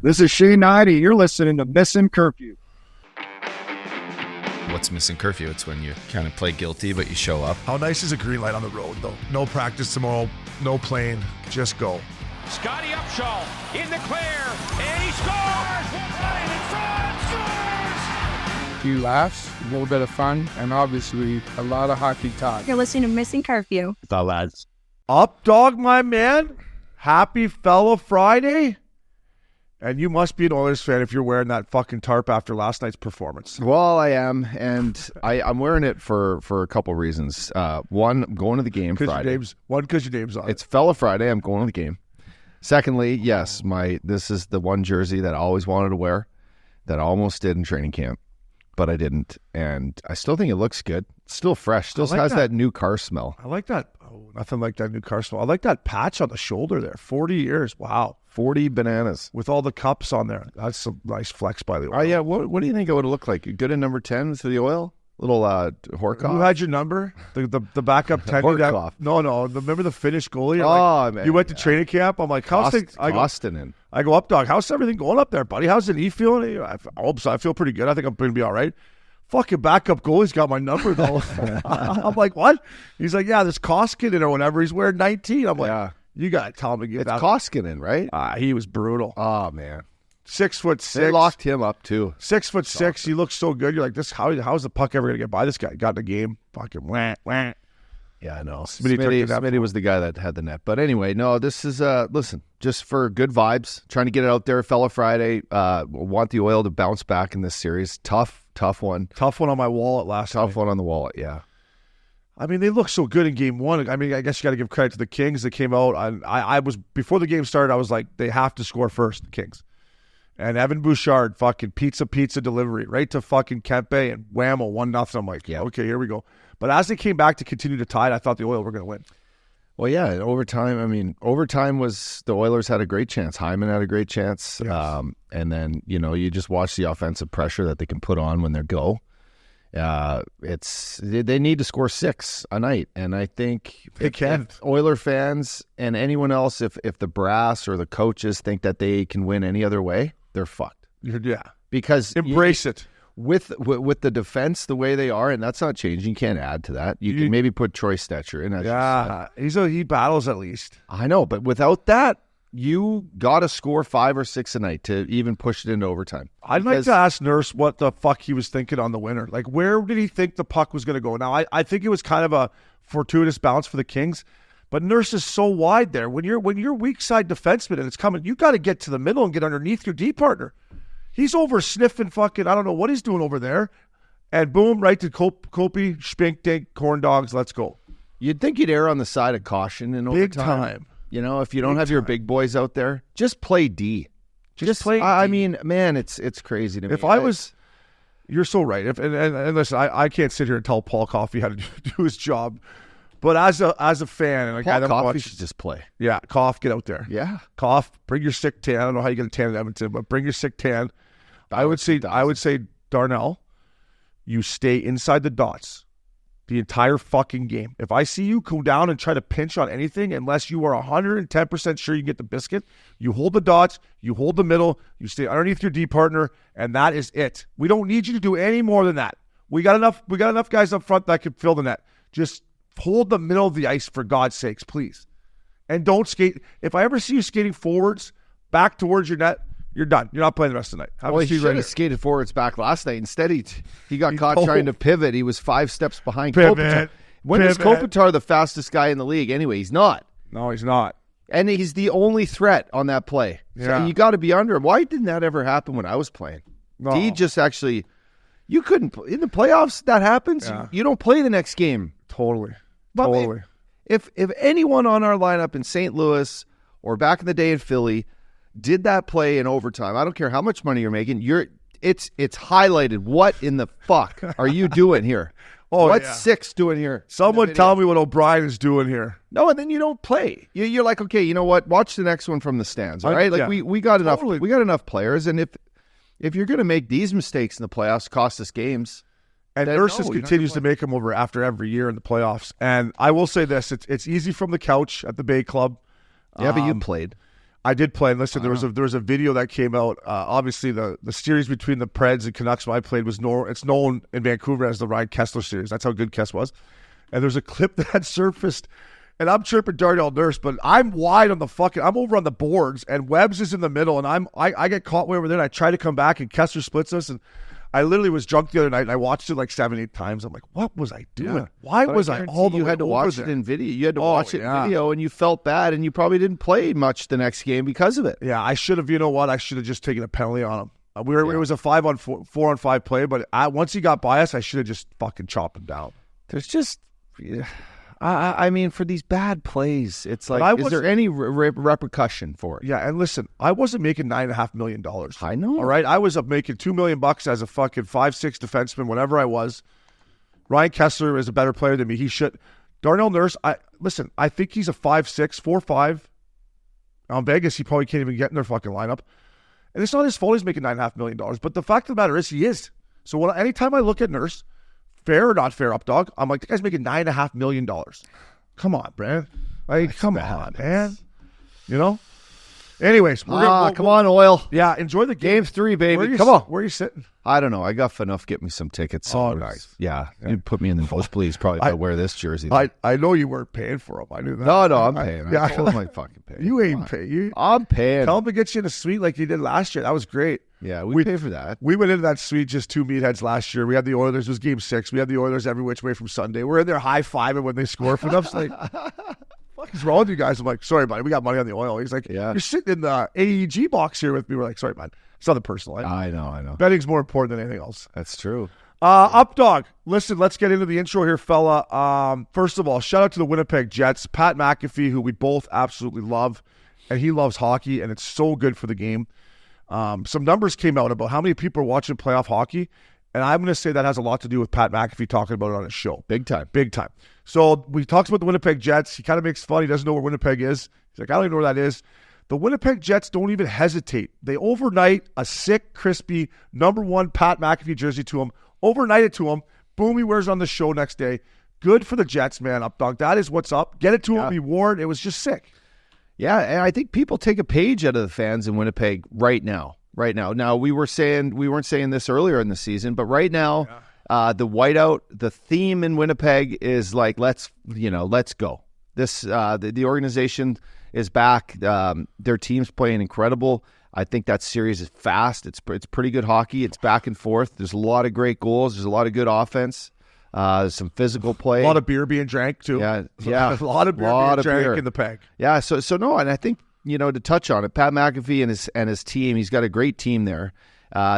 This is Hnidy. You're listening to Missin Curfew. What's Missin Curfew? It's when you kind of play guilty, but you show up. How nice is a green light on the road, though? No practice tomorrow, no plane, just go. Scotty Upshall in the clear, and he scores! Right in front, scores! A few laughs, a little bit of fun, and obviously a lot of hockey talk. You're listening to Missin Curfew. The lads. Updogg, my man. Happy fellow Friday. And you must be an Oilers fan if you're wearing that fucking tarp after last night's performance. Well, I am, and I'm wearing it for a couple reasons. One, I'm going to the game Friday. Because your name's on it. It's Fella Friday. I'm going to the game. Secondly, yes, this is the one jersey that I always wanted to wear, that I almost did in training camp, but I didn't. And I still think it looks good. It's still fresh. Still has that new car smell. I like that. Oh, nothing like that new car smell. I like that patch on the shoulder there. 40 years. Wow. 40 bananas. With all the cups on there. That's a nice flex by the way. Oh, yeah. What do you think it would look like? Good in number 10 for the oil? Little Horkoff. Who had your number? The backup 10. Horkoff. No. Remember the Finnish goalie? Man. You went to training camp. I'm like, how's things? I go, Updogg, how's everything going up there, buddy? How's the knee feeling? I hope so. I feel pretty good. I think I'm going to be all right. Fucking backup goalie's got my number, though. I'm like, what? He's like, yeah, there's Koskinen or whatever. He's wearing 19. I'm like, yeah. You got to tell him to get that. It's Koskinen, right? He was brutal. Oh, man. 6'6". They locked him up, too. 6'6". He looks so good. You're like, how's the puck ever going to get by this guy? Got in the game. Fucking wah. Yeah, I know. Smitty was the guy that had the net. But anyway, no, this is, listen, just for good vibes, trying to get it out there, Fella Friday. Want the Oil to bounce back in this series. Tough one. Tough one on my wallet last night. Tough one on the wallet, yeah. I mean, they look so good in game one. I mean, I guess you got to give credit to the Kings that came out. I was, before the game started, I was like, they have to score first, the Kings. And Evan Bouchard, fucking pizza delivery, right to fucking Kempe and whammo, 1-0. I'm like, yeah, okay, here we go. But as they came back to continue to tie it, I thought the Oil were going to win. Well, yeah, overtime was, the Oilers had a great chance. Hyman had a great chance. Yes. And then, you just watch the offensive pressure that they can put on when they go. They need to score 6 a night, and I think if Oiler fans and anyone else, if the brass or the coaches think that they can win any other way, they're fucked. Yeah, because embrace it with the defense the way they are, and that's not changing. You can't add to that. You can maybe put Troy Stetcher in. He battles at least. I know, but without that, you got to score 5 or 6 a night to even push it into overtime. I'd like to ask Nurse what the fuck he was thinking on the winner. Like, where did he think the puck was going to go? Now, I think it was kind of a fortuitous bounce for the Kings, but Nurse is so wide there. When you're weak side defenseman and it's coming, you got to get to the middle and get underneath your D partner. He's over sniffing fucking, I don't know what he's doing over there. And boom, right to Kopi, Spink, Dink, Corn Dogs, let's go. You'd think you'd err on the side of caution in overtime. Big time. If you don't have your big boys out there, just play D. Just play D. I mean, man, it's crazy to me. If I was, you're so right. And listen, I can't sit here and tell Paul Coffey how to do his job. But as a fan and a guy that Coffey should just play. Yeah, Cough, get out there. Yeah, Cough, bring your sick tan. I don't know how you get a tan in Edmonton, but bring your sick tan. I would say Darnell, you stay inside the dots the entire fucking game. If I see you go down and try to pinch on anything, unless you are 110% sure you can get the biscuit, you hold the dots, you hold the middle, you stay underneath your D partner, and that is it. We don't need you to do any more than that. We got enough guys up front that can fill the net. Just hold the middle of the ice for God's sakes, please. And don't skate. If I ever see you skating forwards back towards your net, you're done. You're not playing the rest of the night. He should have skated forwards back last night. Instead, he got caught trying to pivot. He was 5 steps behind Kopitar. When is Kopitar the fastest guy in the league? Anyway, he's not. No, he's not. And he's the only threat on that play. Yeah. So you got to be under him. Why didn't that ever happen when I was playing? No. He just actually, you couldn't, in the playoffs, that happens. Yeah. You don't play the next game. Totally. But totally. If anyone on our lineup in St. Louis or back in the day in Philly did that play in overtime, I don't care how much money you're making, it's highlighted. What in the fuck are you doing here? What's 6 doing here? Someone tell me what O'Brien is doing here. No, and then you don't play. You're like, okay, you know what? Watch the next one from the stands, all right? Like we got enough. We got enough players, and if you're going to make these mistakes in the playoffs, cost us games. And Nurses continues to make them over after every year in the playoffs. And I will say this: it's easy from the couch at the Bay Club. Yeah, but you played. I did play. And listen, there was a video that came out. Obviously, the series between the Preds and Canucks when I played was it's known in Vancouver as the Ryan Kesler series. That's how good Kess was. And there's a clip that surfaced, and I'm chirping Darnell Nurse, but I'm wide on I'm over on the boards, and Webbs is in the middle, and I get caught way over there, and I try to come back, and Kessler splits us, and I literally was drunk the other night, and I watched it like 7-8 times. I'm like, what was I doing? Yeah. Why was I all the You way had to over watch there? it in video. You had to watch it in video, and you felt bad, and you probably didn't play much the next game because of it. Yeah, I should have. You know what? I should have just taken a penalty on him. It was a 4-on-5 play, but once he got by us, I should have just fucking chopped him down. There's just, I mean, for these bad plays, it's like, is there any repercussion for it? Yeah, and listen, I wasn't making $9.5 million. I know. All right, I was up making $2 million as a fucking 5'6" defenseman, whatever I was. Ryan Kesler is a better player than me. He should. Darnell Nurse, I think he's a 5'6", 4'5". On Vegas, he probably can't even get in their fucking lineup. And it's not his fault he's making $9.5 million. But the fact of the matter is, he is. So anytime I look at Nurse, fair or not fair, Updogg, I'm like, the guy's making $9.5 million. Come on, Brad. Like, come on, man. You know? Anyways, come on, Oil. Yeah, enjoy the game. Game 3, baby. Come on. Where are you sitting? I don't know. I got enough. Get me some tickets. Oh, nice. Yeah. You put me in the nosebleeds probably if I wear this jersey. I know you weren't paying for them. I knew that. No, I'm paying. Yeah, I told him I'd fucking pay. You ain't paying. I'm paying. Tell him to get you in a suite like you did last year. That was great. Yeah, we pay for that. We went into that suite just two meatheads last year. We had the Oilers. It was game 6. We had the Oilers every which way from Sunday. We're in there high-fiving when they score for us. Like, what is wrong with you guys? I'm like, sorry, buddy. We got money on the Oil. He's like, you're sitting in the AEG box here with me. We're like, sorry, man. It's nothing personal. I know. Betting's more important than anything else. That's true. Updogg, listen, let's get into the intro here, fella. First of all, shout out to the Winnipeg Jets. Pat McAfee, who we both absolutely love, and he loves hockey, and it's so good for the game. Some numbers came out about how many people are watching playoff hockey, and I'm going to say that has a lot to do with Pat McAfee talking about it on his show. Big time. So we talked about the Winnipeg Jets. He kind of makes fun. He doesn't know where Winnipeg is. He's like, I don't even know where that is. The Winnipeg Jets don't even hesitate. They overnight a sick, crispy, #1 Pat McAfee jersey to him, overnight it to him. Boom, he wears it on the show next day. Good for the Jets, man, Updogg. That is what's up. Get it to him. He wore it. It was just sick. Yeah, and I think people take a page out of the fans in Winnipeg right now. Now, we weren't saying this earlier in the season, but right now, the whiteout, the theme in Winnipeg is like, let's go. This the organization is back. Their team's playing incredible. I think that series is fast. It's pretty good hockey. It's back and forth. There's a lot of great goals. There's a lot of good offense. There's some physical play. A lot of beer being drank too. Yeah. A lot of beer being drank in the peg. Yeah. So no, and I think to touch on it, Pat McAfee and his team. He's got a great team there.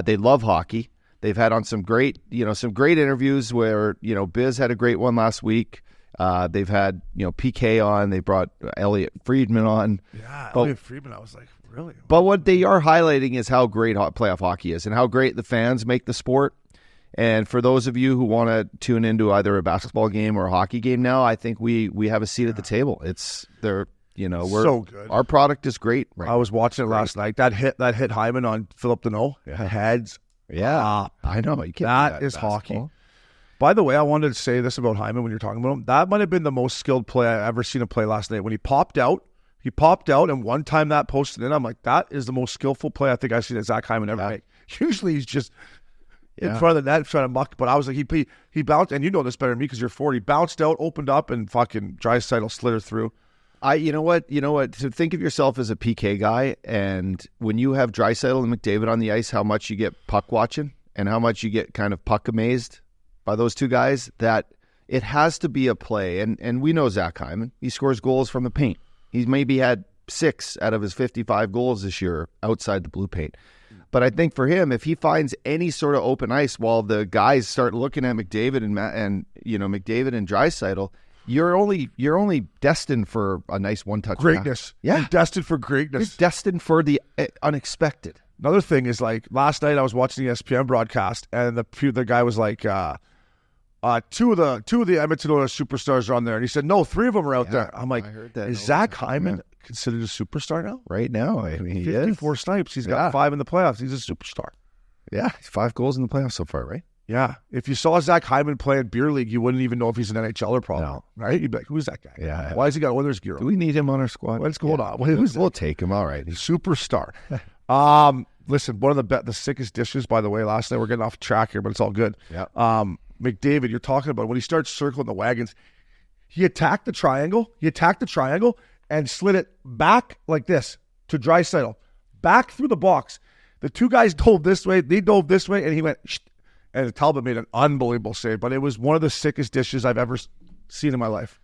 They love hockey. They've had on some great interviews where Biz had a great one last week. They've had PK on. They brought Elliot Friedman on. Yeah, Elliot Friedman. I was like, really? But what they are highlighting is how great playoff hockey is and how great the fans make the sport. And for those of you who want to tune into either a basketball game or a hockey game now, I think we have a seat at the table. We're so good. Our product is great. Right I was watching it last night. That hit Hyman on Philip Deneau. Heads. Yeah, I know. You can't that is hockey. By the way, I wanted to say this about Hyman when you're talking about him. That might have been the most skilled play I've ever seen him play last night. When he popped out, and one time that posted in, I'm like, that is the most skillful play I think I've seen Zach Hyman ever make. Usually he's just in front of the net trying to muck, but I was like, he bounced, and you know this better than me because you're 40. Bounced out, opened up, and fucking Draisaitl slid her through. You know what? So think of yourself as a PK guy, and when you have Draisaitl and McDavid on the ice, how much you get puck watching and how much you get kind of puck amazed by those two guys, that it has to be a play. And we know Zach Hyman. He scores goals from the paint. He's maybe had 6 out of his 55 goals this year outside the blue paint. But I think for him, if he finds any sort of open ice while the guys start looking at McDavid and McDavid and Draisaitl, you're only destined for a nice one-touch greatness. Yeah, you're destined for greatness. You're destined for the unexpected. Another thing is, like, last night I was watching the ESPN broadcast, and the guy was like, two of the Edmonton Oilers superstars are on there, and he said, no, 3 of them are out there. I'm like, is Zach Hyman considered a superstar now? Right now, I mean, he 54 is. snipes. He's got 5 in the playoffs. He's a superstar. Yeah, 5 goals in the playoffs so far, right? Yeah. If you saw Zach Hyman playing beer league, you wouldn't even know if he's an NHLer probably. No. Right? You'd be like, who's that guy? Yeah. Why has he got Oilers gear on? Do we need him on our squad? What's going on? We'll take him. All right. Superstar. Listen, one of the sickest dishes, by the way, last night. We're getting off track here, but it's all good. Yeah. McDavid, you're talking about when he starts circling the wagons, he attacked the triangle and slid it back like this to Draisaitl, back through the box. The two guys dove this way, they dove this way, and he went, shh, and Talbot made an unbelievable save, but it was one of the sickest dishes I've ever seen in my life.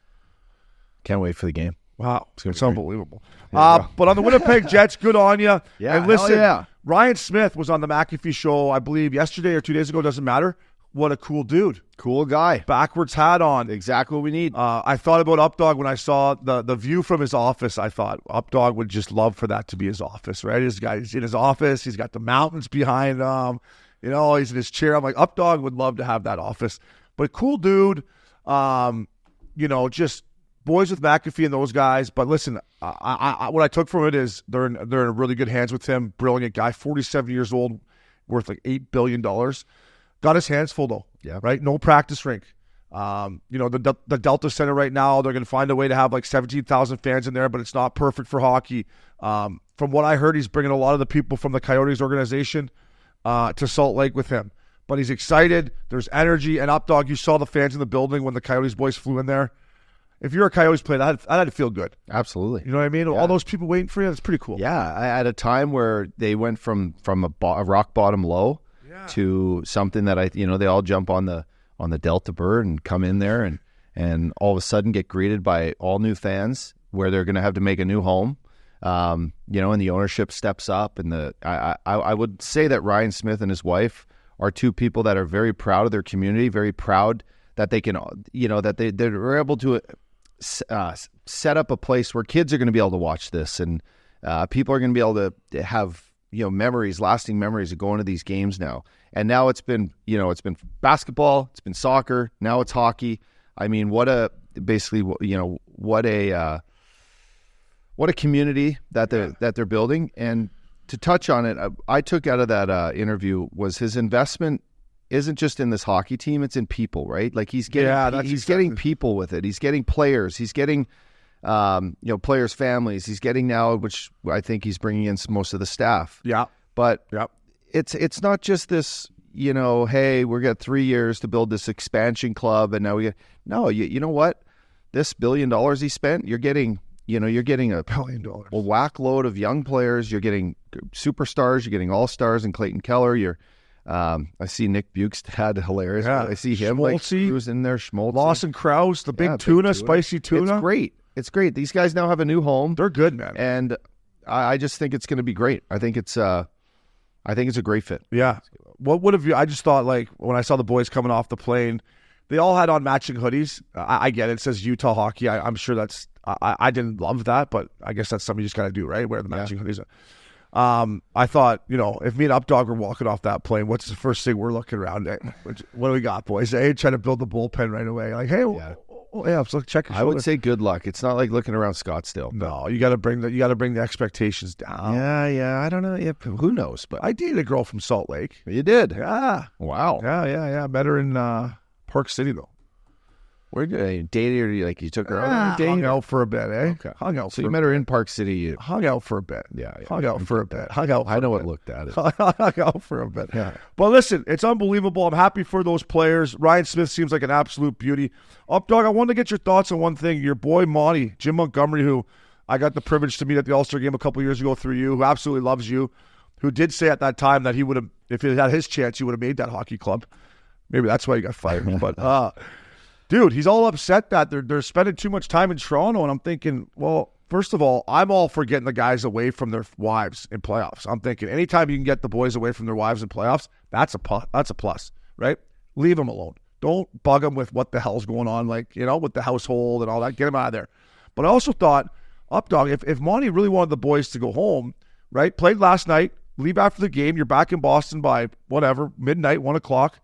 Can't wait for the game. Wow, it's unbelievable. But on the Winnipeg Jets, good on you. Yeah, and listen, yeah. Ryan Smith was on the McAfee show, I believe, yesterday or 2 days ago. Doesn't matter. What a cool dude. Cool guy. Backwards hat on. Exactly what we need. I thought about Updogg when I saw the view from his office. I thought Updogg would just love for that to be his office, right? He's in his office. He's got the mountains behind him. He's in his chair. I'm like, Updogg would love to have that office. But cool dude. Just boys with McAfee and those guys. But listen, what I took from it is they're in really good hands with him. Brilliant guy, 47 years old, worth like $8 billion. Got his hands full though. Yeah. Right. No practice rink. The Delta Center right now, they're going to find a way to have like 17,000 fans in there, but it's not perfect for hockey. From what I heard, he's bringing a lot of the people from the Coyotes organization to Salt Lake with him. But he's excited. There's energy. And Updogg, you saw the fans in the building when the Coyotes boys flew in there. If you're a Coyotes player, that had to feel good. Absolutely. You know what I mean? Yeah. All those people waiting for you, that's pretty cool. Yeah, at a time where they went from a rock bottom low to something that they all jump on the Delta Bird and come in there and all of a sudden get greeted by all new fans where they're going to have to make a new home. And the ownership steps up, and I would say that Ryan Smith and his wife are two people that are very proud of their community, very proud that they can, that they're able to set up a place where kids are going to be able to watch this, and people are going to be able to have lasting memories of going to these games now. And now it's been basketball, it's been soccer, now it's hockey. I mean, what a community that they're building. And to touch on it, I took out of that interview was his investment isn't just in this hockey team, it's in people, right? Like he's getting people with it. He's getting players. He's getting players' families. He's getting now, which I think he's bringing in most of the staff. Yeah. But it's not just this, hey, we're got 3 years to build this expansion club, and now you know what? This $1 billion he spent, you're getting a $1 billion, a whack load of young players. You're getting superstars. You're getting all-stars in Clayton Keller. I see Nick Bukestad, hilarious. Yeah. I see him who's in there. Schmaltzy. Lawson Krause, the big tuna, spicy tuna. It's great. These guys now have a new home. They're good, man. And I just think it's going to be great. I think it's a great fit. Yeah. What would have you? I just thought, like, when I saw the boys coming off the plane, they all had on matching hoodies. I get it. It says Utah Hockey. I'm sure that's. I didn't love that, but I guess that's something you just got to do, right? Wear the matching hoodies. I thought, if me and Updogg were walking off that plane, what's the first thing we're looking around at? What do we got, boys? Hey, trying to build the bullpen right away. Like, hey, so check your shoulder. I would say good luck. It's not like looking around Scottsdale. No, you got to bring the expectations down. Yeah. I don't know. Yeah, who knows? But I dated a girl from Salt Lake. You did? Yeah. Wow. Yeah. Met her in Park City though. Where did you date her? You took her out? Hung out for a bit, eh? Okay. Hung out. So you met her in Park City. Hung out for a bit. Yeah. Hung out for a bit. Hung out. I know what looked at it. Hung out for a bit. Yeah. But listen, it's unbelievable. I'm happy for those players. Ryan Smith seems like an absolute beauty. Updogg, I wanted to get your thoughts on one thing. Your boy Monty, Jim Montgomery, who I got the privilege to meet at the All-Star game a couple years ago through you, who absolutely loves you, who did say at that time that he would have, if he had his chance, he would have made that hockey club. Maybe that's why he got fired. But dude, he's all upset that they're spending too much time in Toronto, and I'm thinking, well, first of all, I'm all for getting the guys away from their wives in playoffs. I'm thinking anytime you can get the boys away from their wives in playoffs, that's a plus, right? Leave them alone. Don't bug them with what the hell's going on, with the household and all that. Get them out of there. But I also thought, Updogg, if Monty really wanted the boys to go home, right? Played last night, leave after the game. You're back in Boston by midnight, 1 o'clock.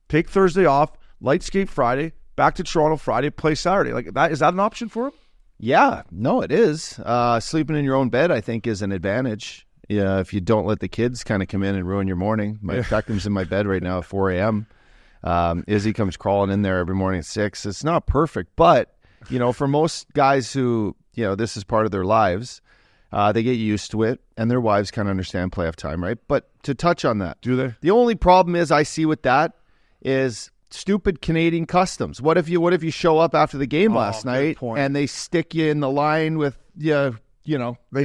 Take Thursday off, light skate Friday. Back to Toronto Friday, play Saturday. Is that an option for him? Yeah, no, it is. Sleeping in your own bed, I think, is an advantage. Yeah, if you don't let the kids kind of come in and ruin your morning. My Beckham's in my bed right now at 4 a.m. Izzy comes crawling in there every morning at 6. It's not perfect, but, for most guys who, this is part of their lives, they get used to it, and their wives kind of understand playoff time, right? But to touch on that. Do they? The only problem I see with that is stupid Canadian customs. What if you show up after the game last night and they stick you in the line with, they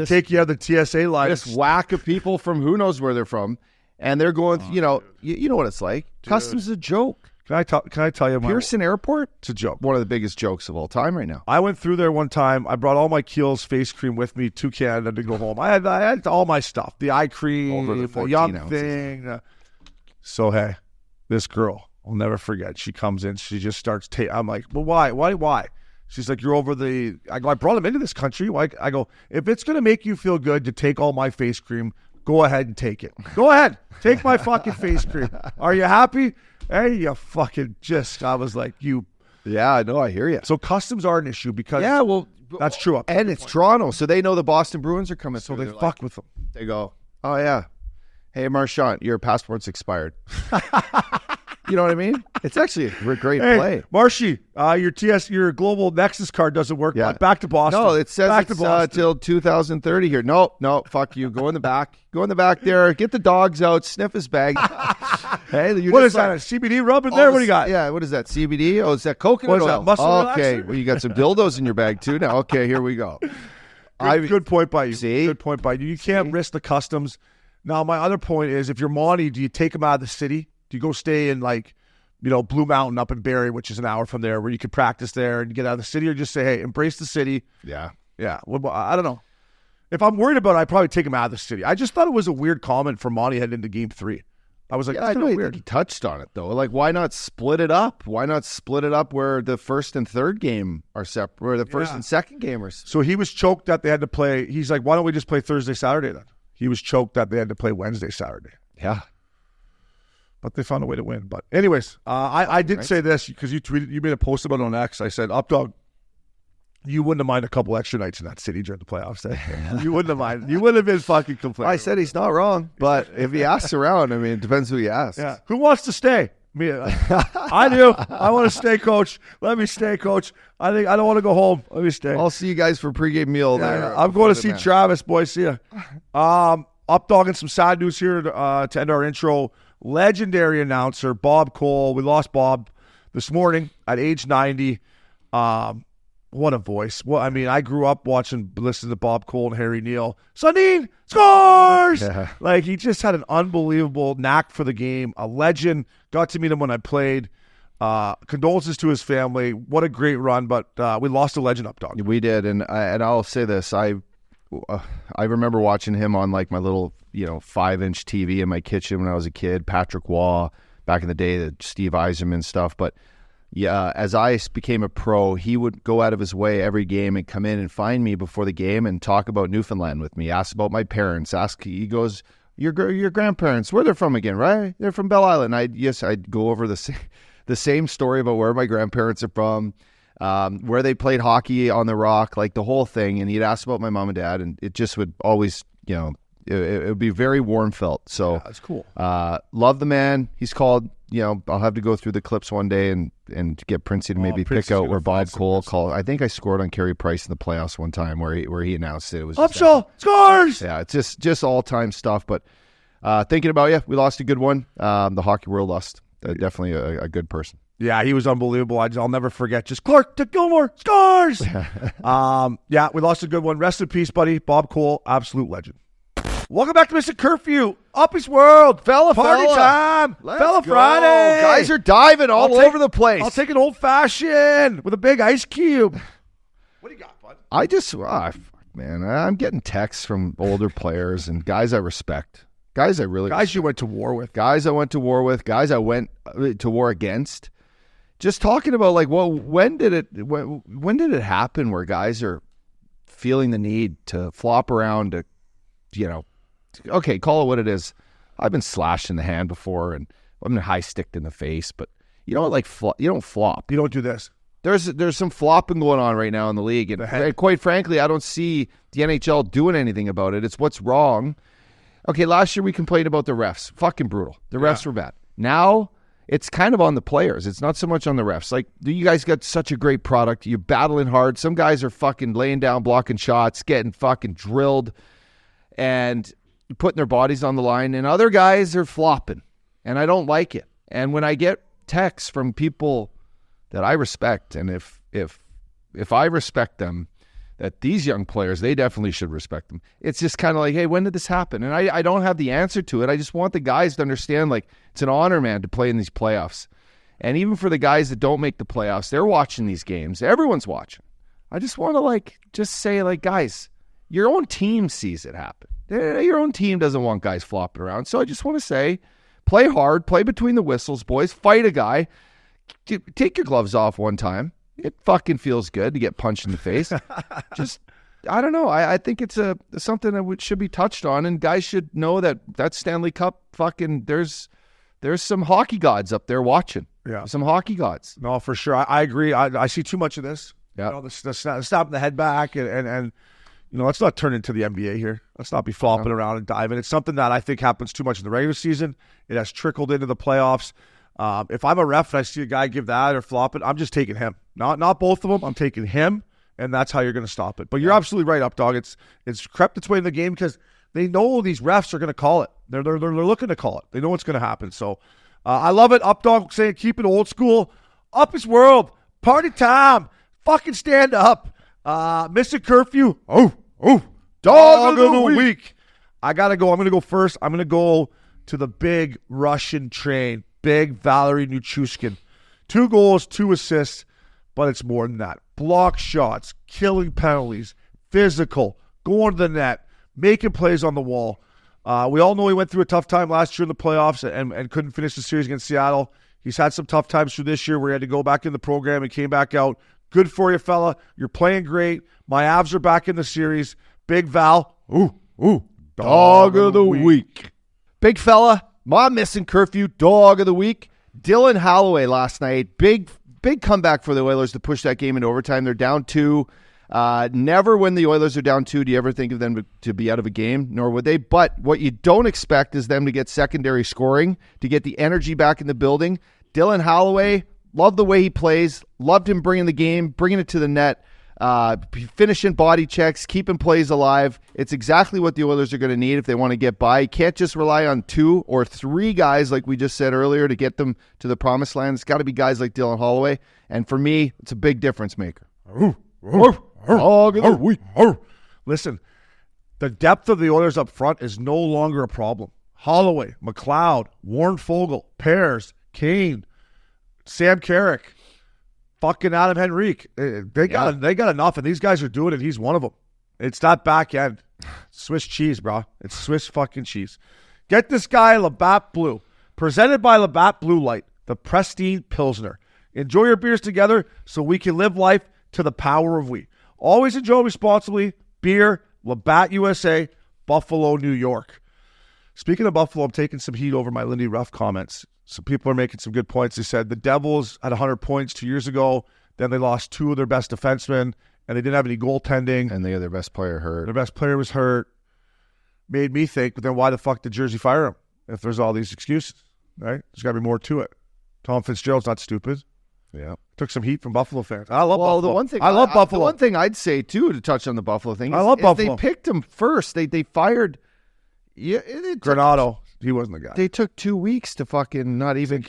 take you out the TSA line. This whack of people from who knows where they're from, and they're going, you know what it's like. Dude. Customs is a joke. Can I tell you, Pearson Airport? It's a joke. One of the biggest jokes of all time right now. I went through there one time. I brought all my Kiehl's face cream with me to Canada to go home. I had all my stuff, the eye cream, the young ounces. Thing. So hey, this girl, I'll never forget. She comes in. She just starts. I'm like, well, why? She's like, you're over the. I go, I brought him into this country. I go, if it's gonna make you feel good to take all my face cream, go ahead and take it. Go ahead, take my fucking face cream. Are you happy? Hey, you fucking I was like, you. Yeah, I know. I hear you. So customs are an issue because. Yeah, well, that's true. And it's Toronto, so they know the Boston Bruins are coming. So through. they fuck with them. They go, oh yeah, hey Marchessault, your passport's expired. You know what I mean? It's actually a great play. Marshy, your global Nexus card doesn't work. Yeah. Back to Boston. No, it says back it's till 2030 here. No, fuck you. Go in the back. Go in the back there. Get the dogs out. Sniff his bag. Hey, what is that? A CBD rub in there? What do you got? Yeah, what is that? CBD? Oh, is that coconut oil? That? Muscle okay, relaxer? Well, you got some dildos in your bag too now. Okay, here we go. Good point by you. See? Good point by you. You can't risk the customs. Now, my other point is, if you're Monty, do you take him out of the city? Do you go stay in Blue Mountain up in Barrie, which is an hour from there, where you could practice there and get out of the city, or just say, hey, embrace the city? Yeah. Well, I don't know. If I'm worried about it, I'd probably take him out of the city. I just thought it was a weird comment from Monty heading into Game 3. I was like, I know weird. He touched on it, though. Like, why not split it up? Why not split it up where the first and third game are separate, where the first and second game are separate? So he was choked that they had to play. He's like, why don't we just play Thursday, Saturday then? He was choked that they had to play Wednesday, Saturday. Yeah. But they found a way to win. But anyways, I did say this because you made a post about it on X. I said, Updogg, you wouldn't have minded a couple extra nights in that city during the playoffs. You wouldn't have minded. You wouldn't have been fucking complaining. I said he's not wrong, but if he asks around, I mean, it depends who he asks. Yeah. Who wants to stay? Me. I do. I want to stay, Coach. Let me stay, Coach. I don't want to go home. Let me stay. I'll see you guys for pregame meal there. I'm going to see Travis, boys. See ya. Updogging some sad news here to end our intro. Legendary announcer Bob Cole. We lost Bob this morning at age 90. What a voice. Well, I mean, I grew up listening to Bob Cole and Harry Neal. Sundin scores! Yeah. Like, he just had an unbelievable knack for the game. A legend. Got to meet him when I played. Condolences to his family. What a great run, but we lost a legend, Updogg. We did, and I'll say this. I remember watching him on like my little 5-inch TV in my kitchen when I was a kid. Patrick Waugh back in the day, the Steve Yzerman stuff. But yeah, as I became a pro, he would go out of his way every game and come in and find me before the game and talk about Newfoundland with me. Ask about my parents. He goes, your grandparents, where they're from again, right? They're from Belle Island. I'd go over the same story about where my grandparents are from. Where they played hockey on the Rock, like the whole thing. And he'd ask about my mom and dad, and it just would always, it would be very warm felt. So that's cool. Love the man. He's called, I'll have to go through the clips one day and get Princey to maybe pick out where Bob Cole called. I think I scored on Carey Price in the playoffs one time where he announced it. It was Upshaw scores. Yeah, it's just all time stuff. But thinking about you, we lost a good one. The hockey world lost definitely a good person. Yeah, he was unbelievable. I'll never forget. Just Clark to Gilmore scores. Yeah, we lost a good one. Rest in peace, buddy. Bob Cole, absolute legend. Welcome back to Missin Curfew. Uppy's World. Party time. Fella go. Friday. Guys are diving all over the place. I'll take an old fashioned with a big ice cube. What do you got, bud? I'm getting texts from older players and guys I respect. Guys I really respect. You went to war with. Guys I went to war with. Guys I went to war against. Just talking about when did it happen where guys are feeling the need to flop around to, okay, call it what it is. I've been slashed in the hand before and I've been high sticked in the face, but you don't you don't flop. You don't do this. There's some flopping going on right now in the league, and quite frankly, I don't see the NHL doing anything about it. It's what's wrong. Okay, last year we complained about the refs. Fucking brutal. The refs were bad. Now it's kind of on the players. It's not so much on the refs. Like, you guys got such a great product. You're battling hard. Some guys are fucking laying down, blocking shots, getting fucking drilled, and putting their bodies on the line. And other guys are flopping, and I don't like it. And when I get texts from people that I respect, and if I respect them, that these young players, they definitely should respect them. It's just kind of like, hey, when did this happen? And I don't have the answer to it. I just want the guys to understand, like, it's an honor, man, to play in these playoffs. And even for the guys that don't make the playoffs, they're watching these games. Everyone's watching. I just want to, like, just say, like, guys, your own team sees it happen. Your own team doesn't want guys flopping around. So I just want to say, play hard, play between the whistles, boys. Fight a guy. Take your gloves off one time. It fucking feels good to get punched in the face. Just, I don't know. I think it's something that should be touched on, and guys should know that Stanley Cup fucking, there's some hockey gods up there watching. Yeah. Some hockey gods. No, for sure. I agree. I see too much of this. Yeah. You know, the snapping the head back and you know, let's not turn into the NBA here. Let's not be flopping around and diving. It's something that I think happens too much in the regular season. It has trickled into the playoffs. If I'm a ref and I see a guy give that or flop it, I'm just taking him. Not both of them. I'm taking him, and that's how you're going to stop it. But you're absolutely right, Updogg. It's crept its way in the game because they know these refs are going to call it. They're looking to call it. They know what's going to happen. So I love it. Updogg saying keep it old school. Up his world. Party time. Fucking stand up. Missin Curfew. Dog of the week. I got to go. I'm going to go first. I'm going to go to the big Russian train. Big Valerie Nichushkin. 2 goals, 2 assists, but it's more than that. Block shots, killing penalties, physical, going to the net, making plays on the wall. We all know he went through a tough time last year in the playoffs and couldn't finish the series against Seattle. He's had some tough times through this year where he had to go back in the program and came back out. Good for you, fella. You're playing great. My Avs are back in the series. Big Val. Dog of the week. Big fella. My Missin Curfew, dog of the week, Dylan Holloway last night. Big comeback for the Oilers to push that game into overtime. They're down 2. Never when the Oilers are down 2 do you ever think of them to be out of a game, nor would they. But what you don't expect is them to get secondary scoring, to get the energy back in the building. Dylan Holloway, love the way he plays. Loved him bringing the game, bringing it to the net. Finishing body checks, keeping plays alive. It's exactly what the Oilers are going to need if they want to get by. You can't just rely on 2 or 3 guys like we just said earlier to get them to the promised land. It's got to be guys like Dylan Holloway. And for me, it's a big difference maker. Dog of the week. Listen, the depth of the Oilers up front is no longer a problem. Holloway, McLeod, Warren Fogle, Pears, Kane, Sam Carrick, fucking Adam Henrique. They got enough, and these guys are doing it. He's one of them. It's that back end. Swiss cheese, bro. It's Swiss fucking cheese. Get this guy Labatt Blue. Presented by Labatt Blue Light, the pristine Pilsner. Enjoy your beers together so we can live life to the power of we. Always enjoy responsibly. Beer, Labatt USA, Buffalo, New York. Speaking of Buffalo, I'm taking some heat over my Lindy Ruff comments. Some people are making some good points. They said the Devils had 100 points 2 years ago. Then they lost 2 of their best defensemen, and they didn't have any goaltending. And they had their best player hurt. Their best player was hurt. Made me think, but then why the fuck did Jersey fire him if there's all these excuses, right? There's got to be more to it. Tom Fitzgerald's not stupid. Yeah. Took some heat from Buffalo fans. I love Buffalo. I love Buffalo. The one thing I'd say, too, to touch on the Buffalo thing, I love Buffalo. They picked him first. They fired Granado. He wasn't the guy. They took 2 weeks to fucking not even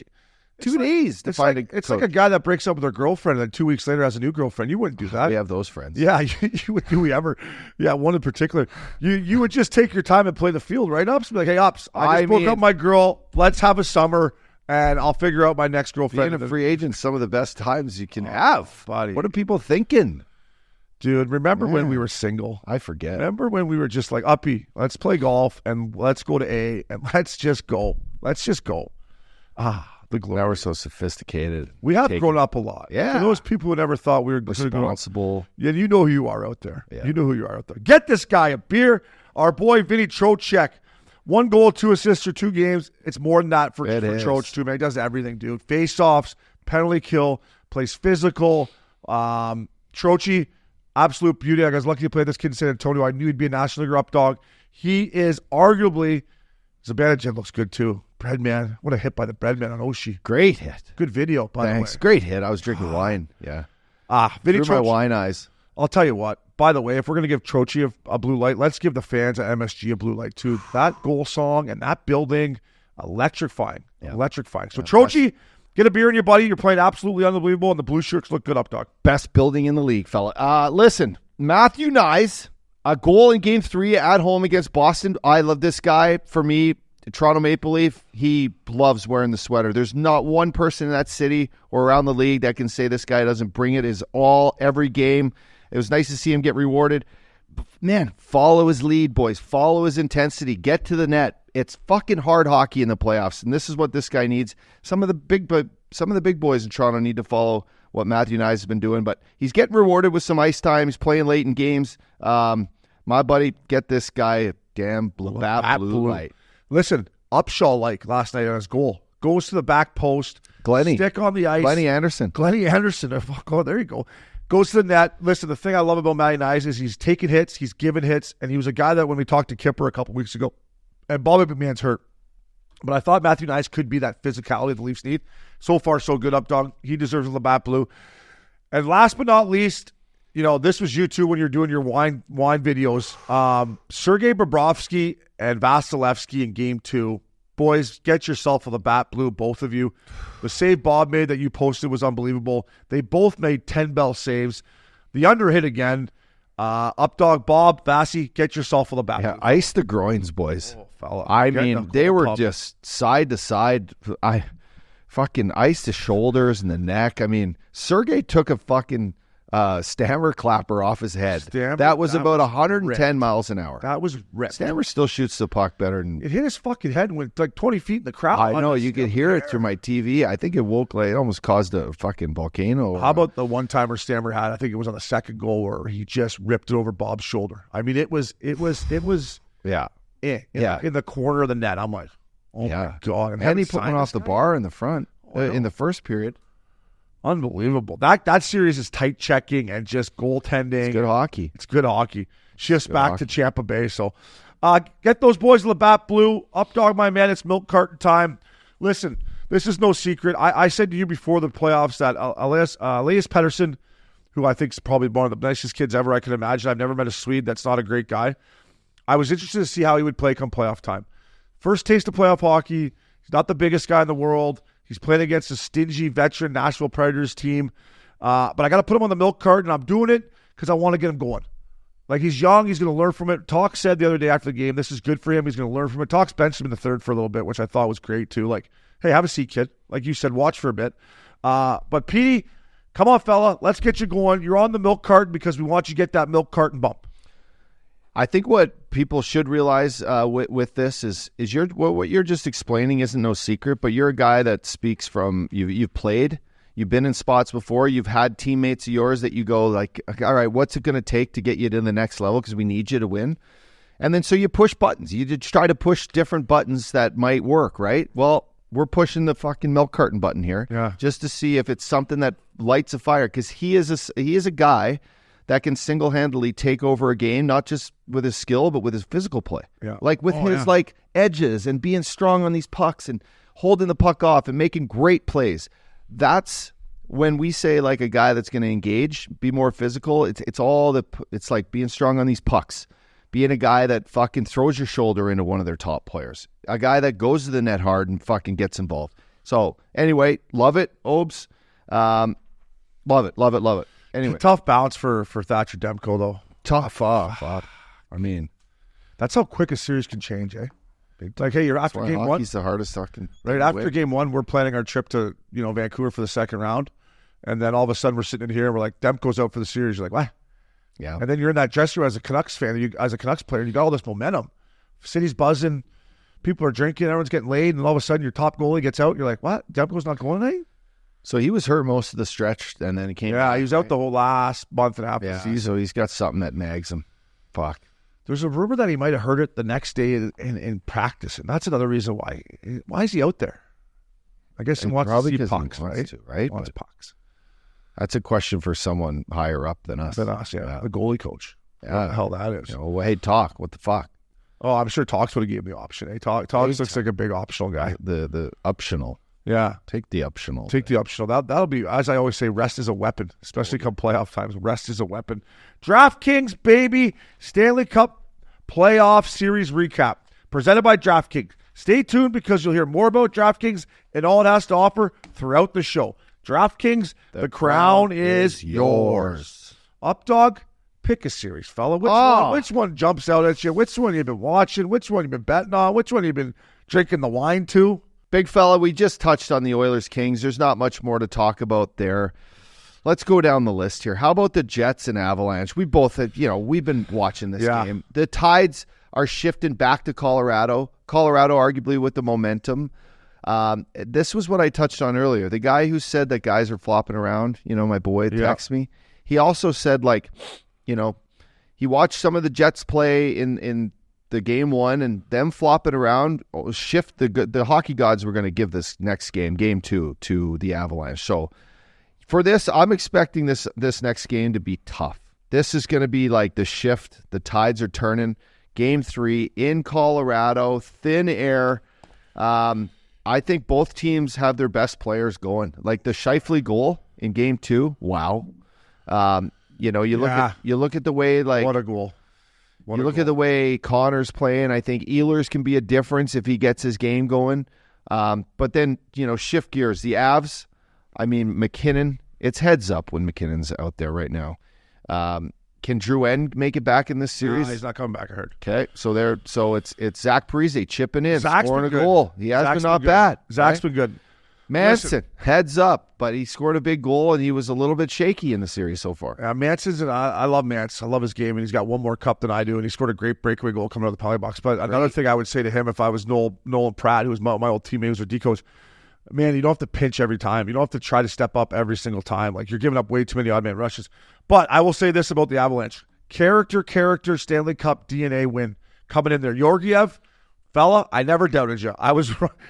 2 days to find a coach. It's like a guy that breaks up with their girlfriend and then 2 weeks later has a new girlfriend. You wouldn't do that. We have those friends. Yeah, you would. Do we ever? Yeah, one in particular. You would just take your time and play the field, right, Ups? Be like, hey, Ups, I just broke up with my girl. Let's have a summer, and I'll figure out my next girlfriend. Being a free agent, some of the best times you can have. Buddy. What are people thinking? Dude, remember when we were single? I forget. Remember when we were just like, Uppy, let's play golf, and let's go to A, and let's just go. The glory. Now we're so sophisticated. We have grown up a lot. Yeah. For those people who never thought we were responsible. Yeah, you know who you are out there. Yeah. You know who you are out there. Get this guy a beer. Our boy Vinny Trocheck. 1 goal, 2 assists for 2 games. It's more than that for Troch too, man. He does everything, dude. Face-offs, penalty kill, plays physical. Trochy, absolute beauty. I was lucky to play this kid in San Antonio. I knew he'd be a National Leaguer Updogg. He is arguably Zibanejad looks good too. Breadman. What a hit by the Breadman on Oshie. Great hit. Good video, by Thanks. the way. Great hit. I was drinking wine. Yeah. Vinny Through my Troche. wine eyes. I'll tell you what. By the way, if we're going to give Troche a blue light, let's give the fans at MSG a blue light too. That goal song and that building, electrifying. Yeah. Electrifying. So Troche, get a beer in your buddy. You're playing absolutely unbelievable, and the blue shirts look good, Updogg. Best building in the league, fella. Listen, Matthew Knies, a goal in Game 3 at home against Boston. I love this guy. For me, Toronto Maple Leaf, he loves wearing the sweater. There's not one person in that city or around the league that can say this guy doesn't bring it his all every game. It was nice to see him get rewarded. Man, follow his lead, boys. Follow his intensity. Get to the net. It's fucking hard hockey in the playoffs, and this is what this guy needs. Some of the big boys in Toronto need to follow what Matthew Knies has been doing, but he's getting rewarded with some ice time. He's playing late in games. My buddy, get this guy a damn blue light. Listen, Upshaw like last night on his goal. Goes to the back post. Glennie. Stick on the ice. Glennie Anderson. Oh, there you go. Goes to the net. Listen, the thing I love about Matty Knies is he's taking hits, he's giving hits, and he was a guy that when we talked to Kipper a couple weeks ago, and Bobby McMahon's hurt, but I thought Matthew Knies could be that physicality the Leafs need. So far, so good, Updogg. He deserves a Labatt Blue. And last but not least, this was you too when you're doing your wine videos. Sergei Bobrovsky and Vasilevsky in Game 2. Boys, get yourself a Labatt Blue, both of you. The save Bob made that you posted was unbelievable. They both made 10-bell saves. The under hit again. Updogg, Bob, Vassy, get yourself a Labatt Blue. Ice the groins, boys. Oh, fella. I mean, they were just side to side. I fucking iced the shoulders and the neck. I mean, Sergey took a fucking Stammer clapper off his head. That was about 110 miles an hour. That was ripped. Stammer still shoots the puck better than... It hit his fucking head and went like 20 feet in the crowd. I know, you could hear it through my TV. I think it it almost caused a fucking volcano. How about the one-timer Stammer had? I think it was on the second goal where he just ripped it over Bob's shoulder. I mean, it was yeah. In the corner of the net. I'm like, oh my God. And he put one off the bar in the front in the first period. Unbelievable. That series is tight checking and just goaltending. It's good hockey. Shifts back to Tampa Bay. So get those boys Labatt Blue. Updogg, my man. It's milk carton time. Listen, this is no secret. I said to you before the playoffs that Elias Pettersson, who I think is probably one of the nicest kids ever I can imagine. I've never met a Swede that's not a great guy. I was interested to see how he would play come playoff time. First taste of playoff hockey. He's not the biggest guy in the world. He's playing against a stingy veteran Nashville Predators team. But I got to put him on the milk carton, and I'm doing it because I want to get him going. Like, he's young. He's going to learn from it. Talk said the other day after the game, this is good for him. He's going to learn from it. Talk's benched him in the third for a little bit, which I thought was great, too. Like, hey, have a seat, kid. Like you said, watch for a bit. But, Petey, come on, fella. Let's get you going. You're on the milk carton because we want you to get that milk carton bump. I think what people should realize with this is what you're just explaining isn't no secret, but you're a guy that speaks from you've played, you've been in spots before, you've had teammates of yours that you go like, all right, what's it going to take to get you to the next level because we need you to win? And then so you push buttons. You just try to push different buttons that might work, right? Well, we're pushing the fucking milk carton button here just to see if it's something that lights a fire because he is a guy that can single-handedly take over a game, not just with his skill, but with his physical play. Yeah. Like with like edges and being strong on these pucks and holding the puck off and making great plays. That's when we say like a guy that's going to engage, be more physical. It's like being strong on these pucks, being a guy that fucking throws your shoulder into one of their top players, a guy that goes to the net hard and fucking gets involved. So anyway, love it, Obes. Love it. Anyway, tough bounce for Thatcher Demko, though. Tough. Fuck. I mean, that's how quick a series can change, eh? Like, hey, you're after game one. He's the hardest fucking. Right after game one, we're planning our trip to Vancouver for the second round, and then all of a sudden we're sitting in here and we're like, Demko's out for the series. You're like, what? Yeah. And then you're in that dressing room as a Canucks fan, as a Canucks player, you got all this momentum. City's buzzing, people are drinking, everyone's getting laid, and all of a sudden your top goalie gets out. You're like, what? Demko's not going tonight? So he was hurt most of the stretch, and then he came back. Yeah, he was out the whole last month and a half of the season. So he's got something that nags him. Fuck. There's a rumor that he might have hurt it the next day in practice, and that's another reason why. Why is he out there? I guess he wants to see pucks, right? Wants pucks. That's a question for someone higher up than us. The goalie coach. Yeah. What the hell that is. Hey, talk. What the fuck? Oh, I'm sure Talks would have given me the option. Hey, Talks looks like a big optional guy. The optional. Yeah. Take the optional. Take the optional. That'll be, as I always say, rest is a weapon, especially come playoff times. Rest is a weapon. DraftKings, baby. Stanley Cup Playoff Series recap. Presented by DraftKings. Stay tuned because you'll hear more about DraftKings and all it has to offer throughout the show. DraftKings, the crown is yours. Updogg, pick a series, fella. Which one jumps out at you? Which one you've been watching? Which one you've been betting on? Which one you've been drinking the wine to? Big fella, we just touched on the Oilers Kings. There's not much more to talk about there. Let's go down the list here. How about the Jets and Avalanche? We both had, we've been watching this game. The Tides are shifting back to Colorado. Colorado arguably with the momentum. This was what I touched on earlier. The guy who said that guys are flopping around, my boy texted me. He also said, he watched some of the Jets play in the game one and them flopping around, shift the hockey gods were going to give this next game 2, to the Avalanche. So for this, I'm expecting this next game to be tough. This is going to be like the shift. The tides are turning. Game 3 in Colorado, thin air. I think both teams have their best players going. Like the Scheifele goal in game 2, wow. You look at the way what a goal. Look at the way Connor's playing. I think Ehlers can be a difference if he gets his game going. But then, shift gears. The Avs, McKinnon, it's heads up when McKinnon's out there right now. Can Drouin make it back in this series? No, he's not coming back, I heard. Okay, so it's Zach Parise chipping in, Zach's scoring a been good. goal. He has Zach's been not good. bad. Zach's right? been good. Manson, heads up, but he scored a big goal and he was a little bit shaky in the series so far. Manson's, and I love Mance. I love his game, and he's got one more cup than I do, and he scored a great breakaway goal coming out of the penalty box. But another thing I would say to him, if I was Nolan Pratt, who was my old teammate, who was our D coach, man, you don't have to pinch every time. You don't have to try to step up every single time. Like, you're giving up way too many odd man rushes. But I will say this about the Avalanche. Character, Stanley Cup DNA win coming in there. Georgiev, fella, I never doubted you.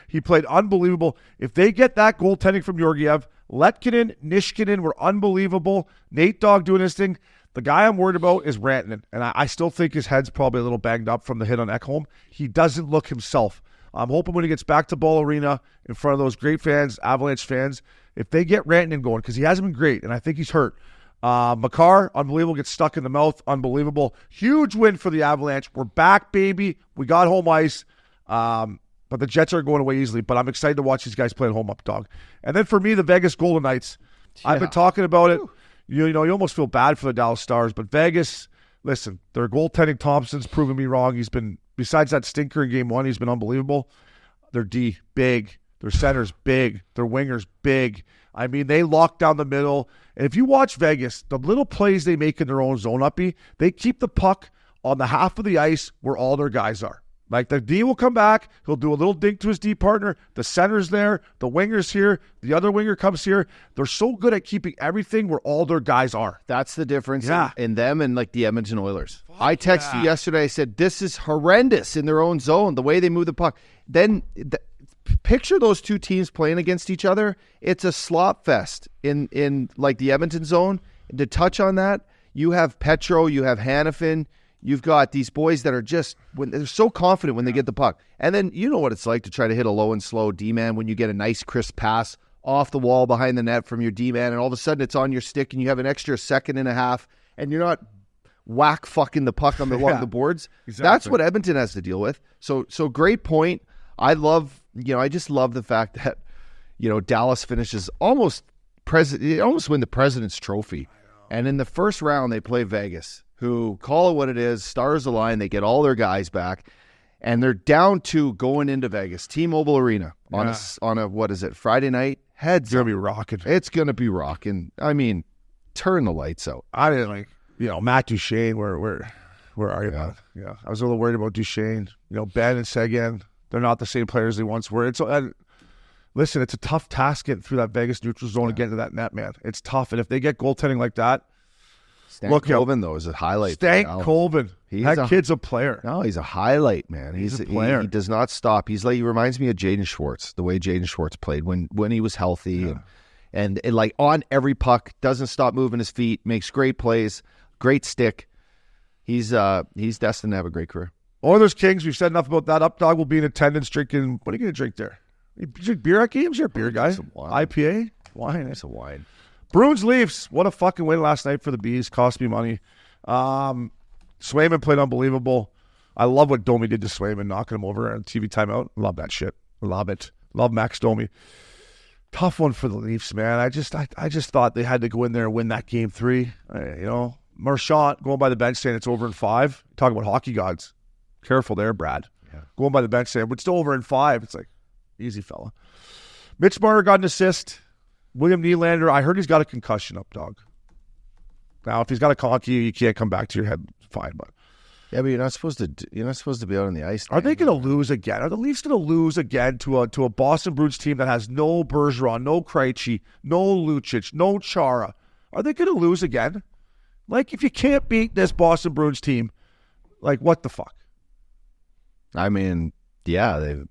He played unbelievable. If they get that goaltending from Georgiev, Letkinen, Nishkinen were unbelievable. Nate Dogg doing his thing. The guy I'm worried about is Rantanen, and I still think his head's probably a little banged up from the hit on Ekholm. He doesn't look himself. I'm hoping when he gets back to Ball Arena in front of those great fans, Avalanche fans, if they get Rantanen going, because he hasn't been great, and I think he's hurt. Makar, unbelievable, gets stuck in the mouth, unbelievable. Huge win for the Avalanche. We're back, baby. We got home ice. But the Jets are going away easily. But I'm excited to watch these guys play at home, Updogg. And then for me, the Vegas Golden Knights. Yeah. I've been talking about it. You almost feel bad for the Dallas Stars. But Vegas, listen, their goaltending, Thompson's proven me wrong. He's been, besides that stinker in game 1, he's been unbelievable. Their D, big. Their center's big. Their winger's big. They lock down the middle. And if you watch Vegas, the little plays they make in their own zone, Uppy, they keep the puck on the half of the ice where all their guys are. Like, the D will come back. He'll do a little dink to his D partner. The center's there. The winger's here. The other winger comes here. They're so good at keeping everything where all their guys are. That's the difference in them and, the Edmonton Oilers. I texted you yesterday. I said, this is horrendous in their own zone, the way they move the puck. Then picture those two teams playing against each other. It's a slop fest in the Edmonton zone. And to touch on that, you have Petro, you have Hannafin. You've got these boys that are just, when they're so confident when they get the puck. And then you know what it's like to try to hit a low and slow D-man when you get a nice crisp pass off the wall behind the net from your D-man, and all of a sudden it's on your stick and you have an extra second and a half and you're not whack fucking the puck on along the boards. Exactly. That's what Edmonton has to deal with. So great point. I just love the fact that, Dallas finishes almost win the President's Trophy. And in the first round they play Vegas, who, call it what it is, Stars align, they get all their guys back, and they're down 2 going into Vegas, T-Mobile Arena on a what is it, Friday night? It's going to be rocking. It's going to be rocking. Turn the lights out. I didn't Matt Duchene, where are you, man? Yeah, I was a little worried about Duchene. Ben and Seguin, they're not the same players they once were. Listen, it's a tough task getting through that Vegas neutral zone and getting to that net, man. It's tough, and if they get goaltending like that, Stan Colvin, though, is a highlight. Stan Colvin. That kid's a player. No, he's a highlight, man. He's a player. He does not stop. He reminds me of Jaden Schwartz, the way Jaden Schwartz played when he was healthy. Yeah. And on every puck, doesn't stop moving his feet, makes great plays, great stick. He's destined to have a great career. Oilers Kings, we've said enough about that. Updogg will be in attendance drinking. What are you going to drink there? You drink beer at games? You're a beer guy. IPA? Wine. It's a wine. Bruins Leafs. What a fucking win last night for the Bees. Cost me money. Swayman played unbelievable. I love what Domi did to Swayman, knocking him over on TV timeout. Love that shit. Love it. Love Max Domi. Tough one for the Leafs, man. I just thought they had to go in there and win that game 3. Marchessault going by the bench saying it's over in 5. Talking about hockey gods. Careful there, Brad. Yeah. Going by the bench saying, but still over in 5. It's like, easy fella. Mitch Marner got an assist. William Nylander, I heard he's got a concussion, Updogg. Now, if he's got a conky, you can't come back to your head. Fine, but yeah, but you're not supposed to be out on the ice. Are they going to lose again? Are the Leafs going to lose again to a Boston Bruins team that has no Bergeron, no Krejci, no Lucic, no Chara? Are they going to lose again? Like, if you can't beat this Boston Bruins team, like, what the fuck? I mean, yeah, they're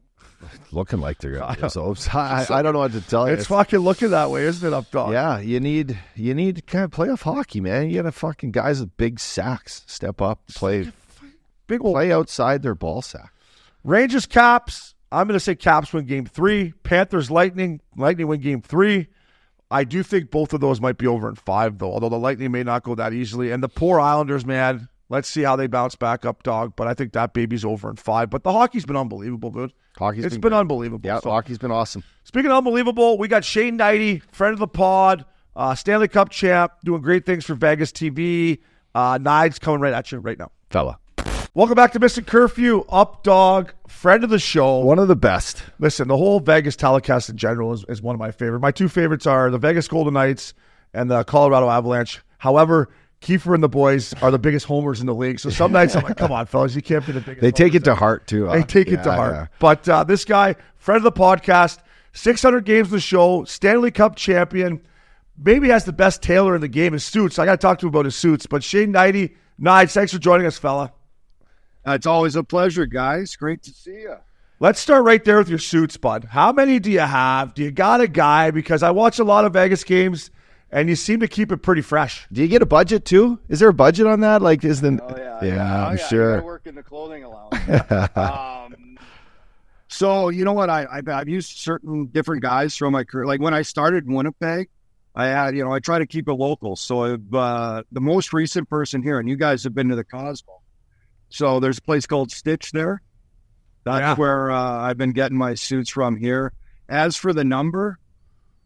looking like they're going to. So I don't know what to tell you. It's fucking looking that way, isn't it, Updogg? Yeah, you need kind of playoff hockey, man. You got to fucking guys with big sacks step up, play outside their ball sack. Rangers Caps. I'm going to say Caps win game 3. Panthers Lightning win game 3. I do think both of those might be over in 5, though, although the Lightning may not go that easily. And the poor Islanders, man, let's see how they bounce back up, dog. But I think that baby's over in 5. But the hockey's been unbelievable, dude. It's been unbelievable. Yeah, so, hockey's been awesome. Speaking of unbelievable, we got Shane Hnidy, friend of the pod, Stanley Cup champ, doing great things for Vegas TV. Hnidy's coming right at you right now. Fella. Welcome back to Missin Curfew, Updogg, friend of the show. One of the best. Listen, the whole Vegas telecast in general is one of my favorites. My 2 favorites are the Vegas Golden Knights and the Colorado Avalanche. However, Kiefer and the boys are the biggest homers in the league. So some nights I'm like, come on, fellas, you can't be the biggest. They take it to heart, too. They take it to heart. Yeah. But this guy, friend of the podcast, 600 games of the show, Stanley Cup champion, maybe has the best tailor in the game, his suits. I got to talk to him about his suits. But Shane Hnidy, thanks for joining us, fella. It's always a pleasure, guys. Great to see you. Let's start right there with your suits, bud. How many do you have? Do you got a guy? Because I watch a lot of Vegas games, and you seem to keep it pretty fresh. Do you get a budget, too? Is there a budget on that? Like, is the... Oh, yeah. Yeah, I'm sure. I work in the clothing allowance. So, you know what? I've used certain different guys throughout my career. Like, when I started in Winnipeg, I try to keep it local. So, the most recent person here, and you guys have been to the Cosmo. So there's a place called Stitch there. That's where I've been getting my suits from here. As for the number,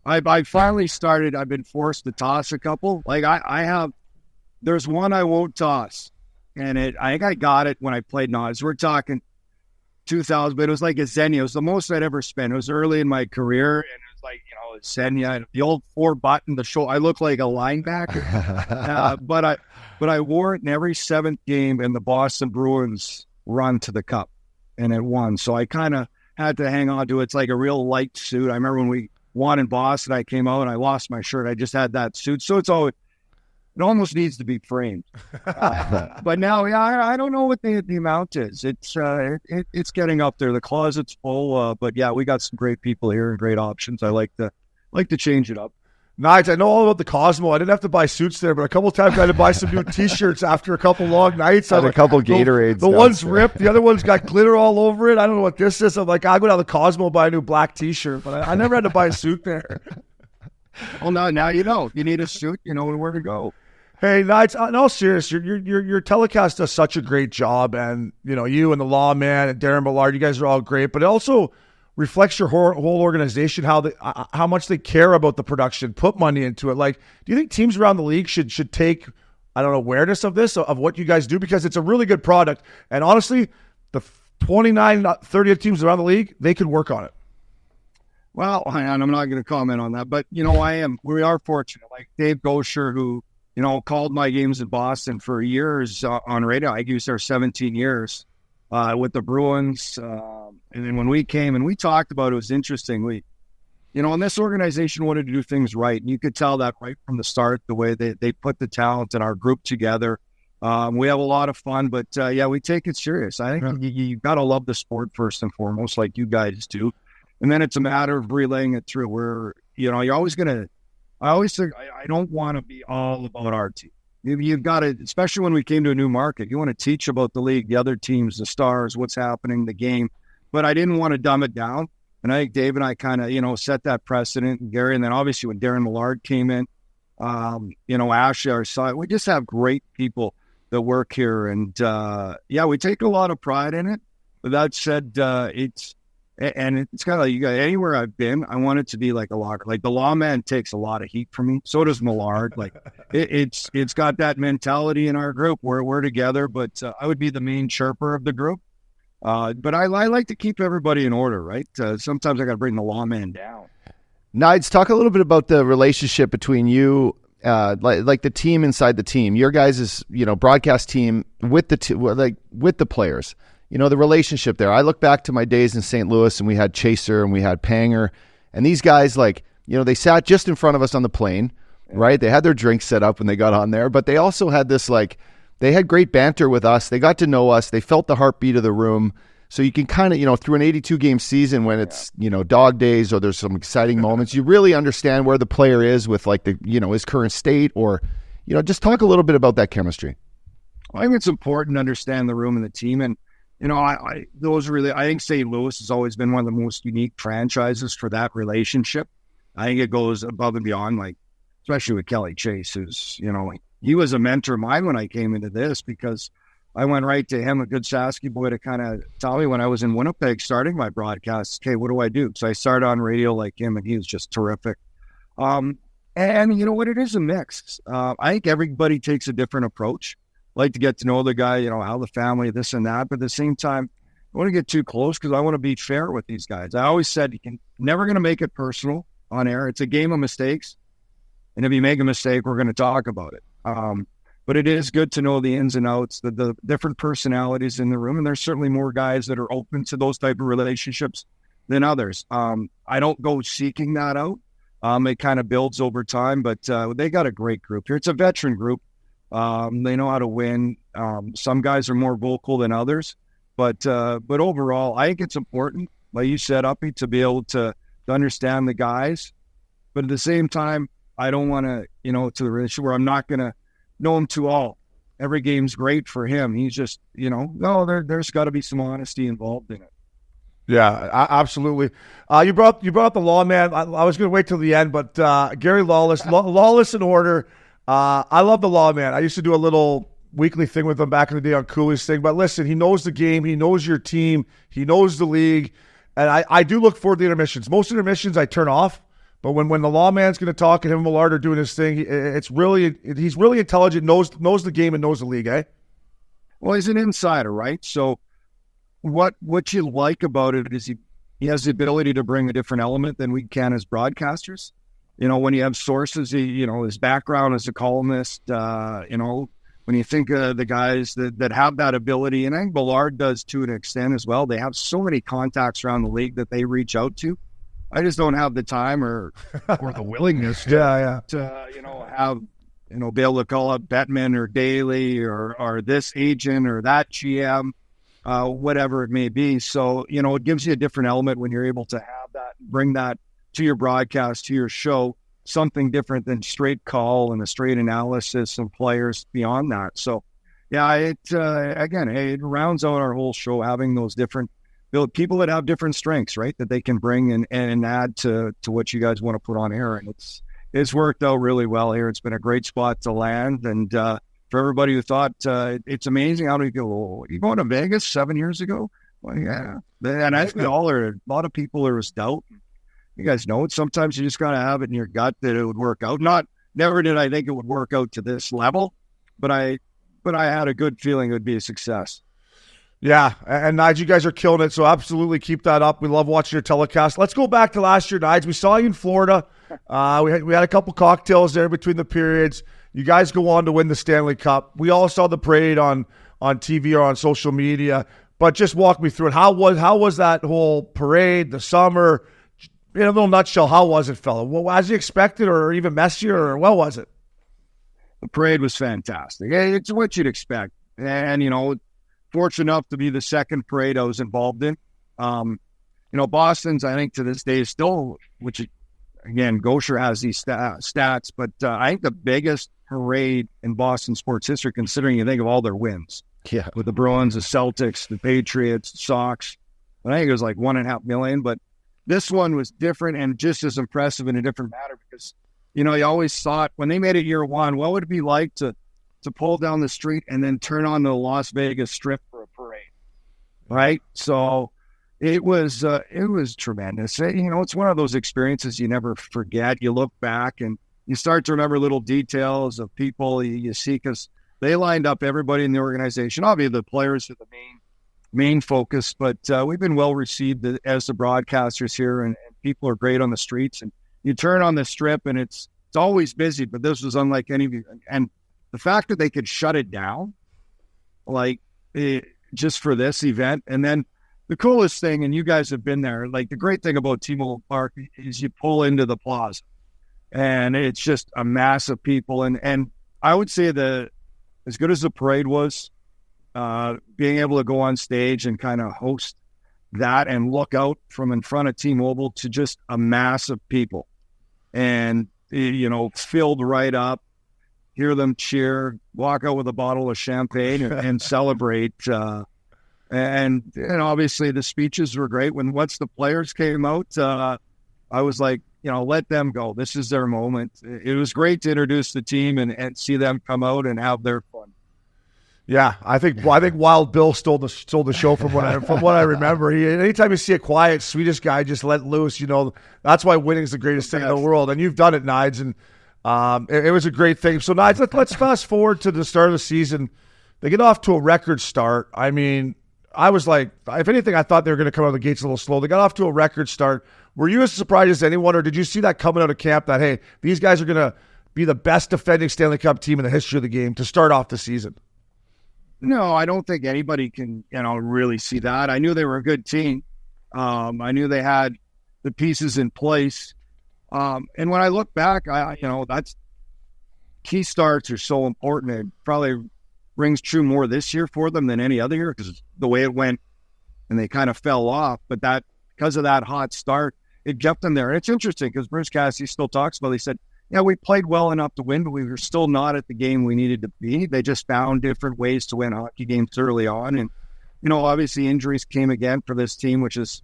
I finally started. I've been forced to toss a couple. Like I have, there's one I won't toss, and I think I got it when I played Nods. We're talking 2000, but it was like a Xenia. It was the most I'd ever spent. It was early in my career, and it was like a Xenia, the old 4-button. The show I look like a linebacker, but I wore it in every 7th game in the Boston Bruins run to the Cup, and it won. So I kind of had to hang on to it. It's like a real light suit. I remember when we won in Boston, I came out and I lost my shirt. I just had that suit. So it almost needs to be framed. But now, I don't know what the amount is. It's getting up there. The closet's full. But yeah, we got some great people here and great options. I like to change it up. Nice. I know all about the Cosmo. I didn't have to buy suits there, but a couple of times I had to buy some new T-shirts after a couple long nights. A couple Gatorades. The one's ripped. The other one's got glitter all over it. I don't know what this is. I'm like, I'll go down to the Cosmo and buy a new black T-shirt, but I never had to buy a suit there. Well, now you know. You need a suit. You know where to go. Hey, Knights, in all seriousness, your telecast does such a great job, and you and the Lawman and Darren Millard, you guys are all great, but it also reflects your whole organization, how much they care about the production, put money into it. Like, do you think teams around the league should take, awareness of this, of what you guys do? Because it's a really good product. And honestly, the 29, 30 teams around the league, they could work on it. Well, and I'm not going to comment on that, but, we are fortunate. Like Dave Gosher, who, called my games in Boston for years on radio. I used there 17 years with the Bruins. And then when we came and we talked about it, was interesting. And this organization wanted to do things right. And you could tell that right from the start, the way they put the talent in our group together. We have a lot of fun, but we take it serious. I think you got to love the sport first and foremost, like you guys do. And then it's a matter of relaying it through where, you're always going to, I always think I don't want to be all about our team. You've got to, especially when we came to a new market, you want to teach about the league, the other teams, the stars, what's happening, the game. But I didn't want to dumb it down. And I think Dave and I kind of, set that precedent. And Gary, and then obviously when Darren Millard came in, Ashley, our son, we just have great people that work here. And, we take a lot of pride in it. But that said, it's kind of like anywhere I've been, I want it to be like a locker. Like the Lawman takes a lot of heat from me. So does Millard. Like it's got that mentality in our group where we're together. But I would be the main chirper of the group. But I like to keep everybody in order, right? Sometimes I got to bring the Lawman down. Nides, talk a little bit about the relationship between you, like the team inside the team, your guys' broadcast team with with the players. The relationship there. I look back to my days in St. Louis, and we had Chaser and we had Panger, and these guys, they sat just in front of us on the plane, right? They had their drinks set up when they got on there, but they also had this, they had great banter with us. They got to know us. They felt the heartbeat of the room. So you can kind of, through an 82-game season when it's, dog days or there's some exciting moments, you really understand where the player is with, his current state or, just talk a little bit about that chemistry. I think it's important to understand the room and the team. And, I think St. Louis has always been one of the most unique franchises for that relationship. I think it goes above and beyond, especially with Kelly Chase, who's, he was a mentor of mine when I came into this because I went right to him, a good Sasky boy, to kind of tell me when I was in Winnipeg starting my broadcasts, okay, what do I do? So I started on radio like him, and he was just terrific. And you know what? It is a mix. I think everybody takes a different approach. Like to get to know the guy, how the family, this and that. But at the same time, I want to get too close because I want to be fair with these guys. I always said you can never going to make it personal on air. It's a game of mistakes. And if you make a mistake, we're going to talk about it. But it is good to know the ins and outs, the different personalities in the room. And there's certainly more guys that are open to those type of relationships than others. I don't go seeking that out. It kind of builds over time, but they got a great group here. It's a veteran group. They know how to win. Some guys are more vocal than others, but overall, I think it's important, like you said, Uppy, to be able to understand the guys. But at the same time, I don't want to, to the relationship where I'm not going to know him to all. Every game's great for him. He's just, there's got to be some honesty involved in it. Yeah, absolutely. You brought up the Lawman. I was going to wait till the end, but Gary Lawless, Lawless in order. I love the Lawman. I used to do a little weekly thing with him back in the day on Cooley's thing. But listen, he knows the game. He knows your team. He knows the league. And I do look forward to the intermissions. Most intermissions I turn off. But when the Lawman's going to talk and him and Millard are doing his thing, he's really intelligent, knows the game and knows the league, eh? Well, he's an insider, right? So what you like about it is he has the ability to bring a different element than we can as broadcasters. When you have sources, his background as a columnist, when you think of the guys that have that ability, and I think Millard does to an extent as well, they have so many contacts around the league that they reach out to. I just don't have the time or the willingness to have, be able to call up Bettman or Daly or this agent or that GM, whatever it may be. So, it gives you a different element when you're able to have that, bring that to your broadcast, to your show, something different than straight call and a straight analysis of players beyond that. So, yeah, it rounds out our whole show, having those different people that have different strengths, right, that they can bring and add to what you guys want to put on air. And it's worked out really well here. It's been a great spot to land. And for everybody who thought it's amazing how do you go, you going to Vegas 7 years ago? Well, yeah. And I think a lot of people, there was doubt. You guys know it. Sometimes you just got to have it in your gut that it would work out. Never did I think it would work out to this level, but I had a good feeling it would be a success. Yeah, and Nides, you guys are killing it, so absolutely keep that up. We love watching your telecast. Let's go back to last year, Nides. We saw you in Florida. We had a couple cocktails there between the periods. You guys go on to win the Stanley Cup. We all saw the parade on TV or on social media, but just walk me through it. How was that whole parade, the summer? In a little nutshell, how was it, fella? Well, as you expected or even messier, or what was it? The parade was fantastic. It's what you'd expect. And, fortunate enough to be the second parade I was involved in. Boston's, I think, to this day is still, which, again, Gosher has these stats, but I think the biggest parade in Boston sports history, considering you think of all their wins. Yeah. With the Bruins, the Celtics, the Patriots, the Sox. And I think it was like $1.5 million, but this one was different and just as impressive in a different matter because, you always thought when they made it year one, what would it be like to pull down the street and then turn on the Las Vegas Strip for a parade, right? So it was tremendous. It's one of those experiences you never forget. You look back and you start to remember little details of people you see because they lined up everybody in the organization. Obviously, the players are the main focus, but we've been well received as the broadcasters here, and people are great on the streets. And you turn on the Strip, and it's always busy, but this was unlike any. And the fact that they could shut it down, just for this event, and then the coolest thing, and you guys have been there, like the great thing about T-Mobile Park is you pull into the plaza, and it's just a mass of people. And I would say as good as the parade was, being able to go on stage and kind of host that and look out from in front of T-Mobile to just a mass of people and, filled right up, hear them cheer, walk out with a bottle of champagne and celebrate. And obviously the speeches were great. Once the players came out, I was like, let them go. This is their moment. It was great to introduce the team and see them come out and have their fun. Yeah, I think Wild Bill stole the show from what I remember. Anytime you see a quiet Swedish guy just let loose, that's why winning is the greatest thing in the world. And you've done it, Hnidy, and it was a great thing. So, Hnidy, let's fast forward to the start of the season. They get off to a record start. I mean, I was like, if anything, I thought they were going to come out of the gates a little slow. They got off to a record start. Were you as surprised as anyone, or did you see that coming out of camp that, hey, these guys are going to be the best defending Stanley Cup team in the history of the game to start off the season? No, I don't think anybody can, really see that. I knew they were a good team. I knew they had the pieces in place. And when I look back, that's key starts are so important. It probably rings true more this year for them than any other year because the way it went and they kind of fell off. But that because of that hot start, it kept them there. And it's interesting because Bruce Cassidy still talks about it. He said, yeah, we played well enough to win, but we were still not at the game we needed to be. They just found different ways to win hockey games early on. And, obviously injuries came again for this team, which is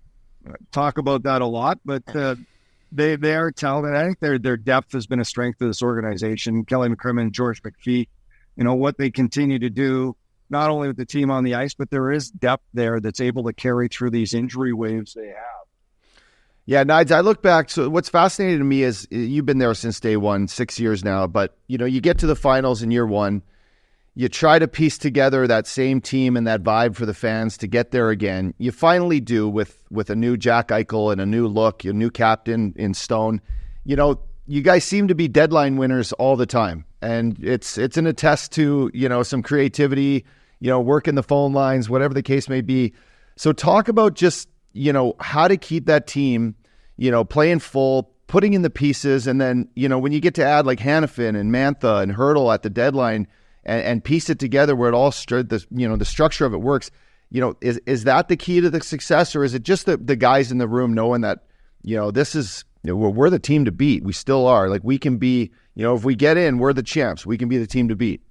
talk about that a lot, but they are talented. I think their depth has been a strength of this organization. Kelly McCrimmon, George McPhee, what they continue to do, not only with the team on the ice, but there is depth there that's able to carry through these injury waves they have. Yeah, Hnidy, I look back. So what's fascinating to me is you've been there since day one, 6 years now. But, you get to the finals in year one. You try to piece together that same team and that vibe for the fans to get there again. You finally do with a new Jack Eichel and a new look, a new captain in Stone. You guys seem to be deadline winners all the time. And it's an attest to, some creativity, working the phone lines, whatever the case may be. So talk about just, how to keep that team, playing full, putting in the pieces. And then, when you get to add like Hanifin and Mantha and Hertl at the deadline and piece it together where it all the structure of it works, is that the key to the success, or is it just the guys in the room knowing that, this is, we're the team to beat. We still are. Like we can be, if we get in, we're the champs. We can be the team to beat.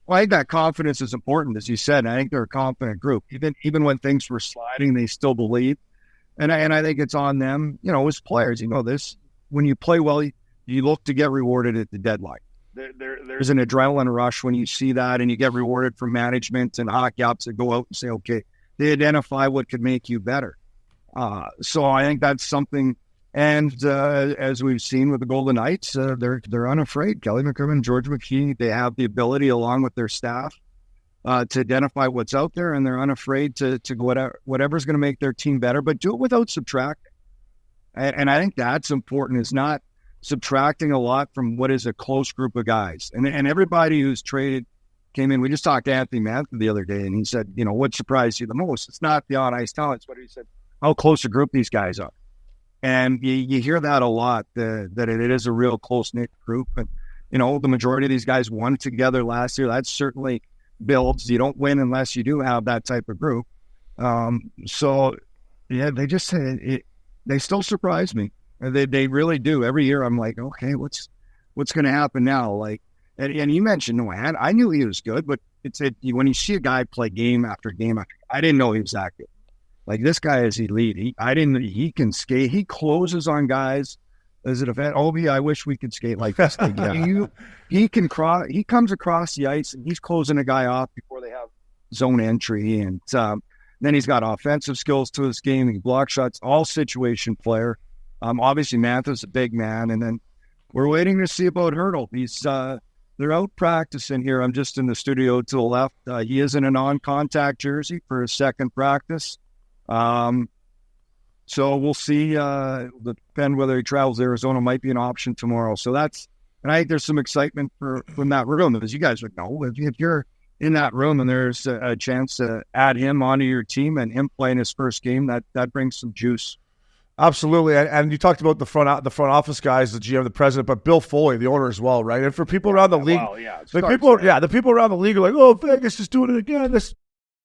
Well, I think that confidence is important, as you said. I think they're a confident group. Even when things were sliding, they still believe. And I think it's on them, as players. This. When you play well, you look to get rewarded at the deadline. There's an adrenaline rush when you see that, and you get rewarded from management and hockey ops that go out and say, okay, they identify what could make you better. So I think that's something. And as we've seen with the Golden Knights, they're unafraid. Kelly McCrimmon, George McPhee, they have the ability, along with their staff, to identify what's out there, and they're unafraid to go whatever's going to make their team better, but do it without subtracting. And I think that's important, is not subtracting a lot from what is a close group of guys. And everybody who's traded came in. We just talked to Anthony Mantha the other day, and he said, what surprised you the most? It's not the on-ice talents, but he said how close a group these guys are. And you hear that a lot, that it is a real close-knit group. And, the majority of these guys won together last year. That certainly builds. You don't win unless you do have that type of group. So, yeah, they still surprise me. They really do. Every year I'm like, okay, what's going to happen now? Like, And you mentioned Noan. I knew he was good, but when you see a guy play game after game after, I didn't know he was that good. Like, this guy is elite. He can skate. He closes on guys. Is it a fan? Obi, I wish we could skate like this. He can cross. He comes across the ice and he's closing a guy off before they have zone entry. And then he's got offensive skills to his game. He block shots, all situation player. Obviously, Mantha's a big man. And then we're waiting to see about Hertl. They're out practicing here. I'm just in the studio to the left. He is in a non-contact jersey for his second practice. So we'll see. Depend whether he travels to Arizona. Might be an option tomorrow. So and I think there's some excitement from that room, as you guys would know. If you're in that room and there's a chance to add him onto your team and him playing his first game, that brings some juice. Absolutely, and you talked about the front office guys, the GM, the president, but Bill Foley, the owner as well, right? And for people around the league, the people around the league are like, "Oh, Vegas is doing it again."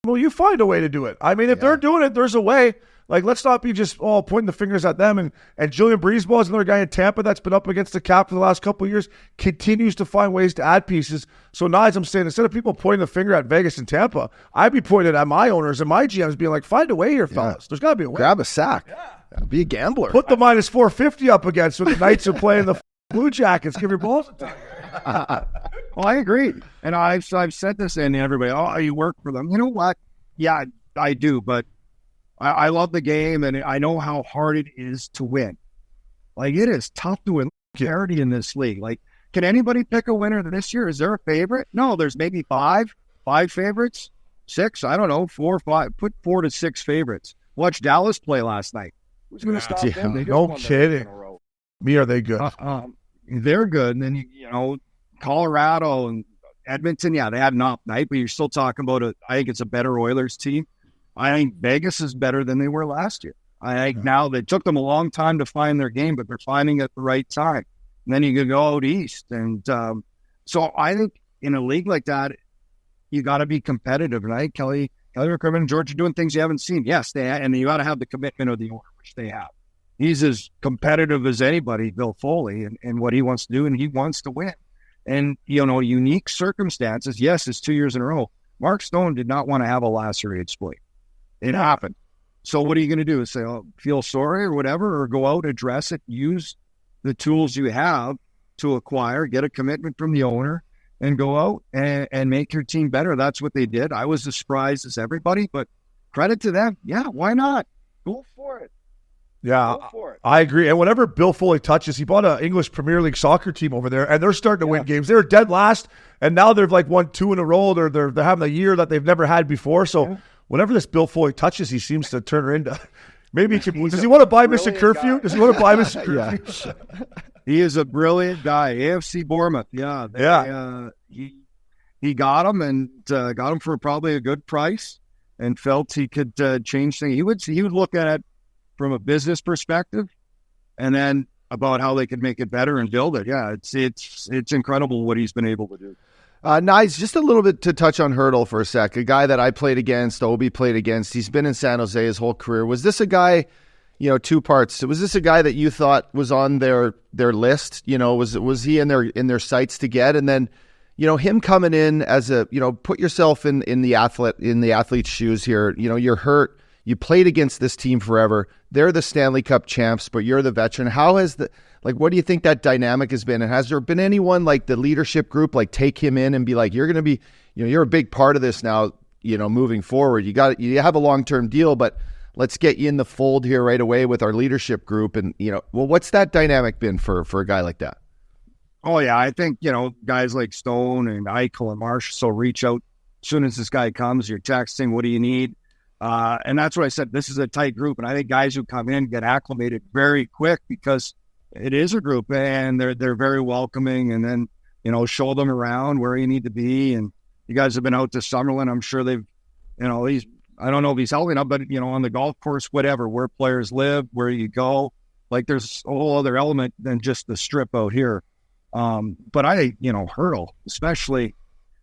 Well, you find a way to do it. I mean, if they're doing it, there's a way. Like, let's not be just pointing the fingers at them. And Julian Breezeball is another guy in Tampa that's been up against the cap for the last couple of years, continues to find ways to add pieces. So now, as I'm saying, instead of people pointing the finger at Vegas and Tampa, I'd be pointing at my owners and my GMs, being like, "Find a way here, fellas. There's got to be a way. Grab a sack. Yeah. Be a gambler. Put the minus 450 up against when the Knights are playing the Blue Jackets. Give your balls a time." Well, I agree. And I've said this to everybody, "Oh, you work for them." You know what? Yeah, I do. But I love the game, and I know how hard it is to win. Like, it is tough to win parity in this league. Like, can anybody pick a winner this year? Is there a favorite? No, there's maybe five favorites, 6. I don't know, 4 or 5. Put 4 to 6 favorites. Watch Dallas play last night. Who's going to stop them? They no kidding. Me, are they good? They're good. And then, Colorado and Edmonton, they had an off night, but you're still talking about I think it's a better Oilers team. I think Vegas is better than they were last year. I think now they took them a long time to find their game, but they're finding it at the right time. And then you can go out east. And so I think in a league like that, you got to be competitive. And I think Kelly McCrimmon and George are doing things you haven't seen. Yes, and you got to have the commitment of the owner, which they have. He's as competitive as anybody, Bill Foley, and what he wants to do, and he wants to win. And, unique circumstances. Yes, it's 2 years in a row. Mark Stone did not want to have a lacerated spleen. It happened. So what are you going to do? Say, feel sorry or whatever, or go out, address it, use the tools you have to acquire, get a commitment from the owner, and go out and make your team better. That's what they did. I was as surprised as everybody, but credit to them. Yeah, why not? Go for it. Yeah, I agree. And whenever Bill Foley touches, he bought an English Premier League soccer team over there, and they're starting to win games. They were dead last, and now they've won 2 in a row. They're having a year that they've never had before. So whenever this Bill Foley touches, he seems to turn her into. Maybe does he want to buy Missin Curfew? Does he want to buy Missin Curfew? He is a brilliant guy. AFC Bournemouth. He got him and got him for probably a good price, and felt he could change things. He would look at it from a business perspective, and then about how they could make it better and build it. Yeah, it's incredible what he's been able to do. Nice. Just a little bit to touch on Hertl for a sec. A guy that I played against, Obi played against. He's been in San Jose his whole career. Was this a guy, 2 parts? Was this a guy that you thought was on their list? Was he in their sights to get? And then, him coming in as a, put yourself in the athlete's shoes here. You're hurt. You played against this team forever. They're the Stanley Cup champs, but you're the veteran. How has what do you think that dynamic has been? And has there been anyone like the leadership group, take him in and be like, you're going to be, you're a big part of this now, moving forward. You have a long-term deal, but let's get you in the fold here right away with our leadership group. And, what's that dynamic been for a guy like that? Oh, yeah. I think, guys like Stone and Eichel and Marchessault reach out as soon as this guy comes. You're texting, what do you need? And that's what I said. This is a tight group. And I think guys who come in get acclimated very quick because it is a group and they're very welcoming. And then, show them around where you need to be. And you guys have been out to Summerlin. I'm sure they've, I don't know if he's healthy enough, but, on the golf course, whatever, where players live, where you go, there's a whole other element than just the strip out here. But I, Hertl, especially,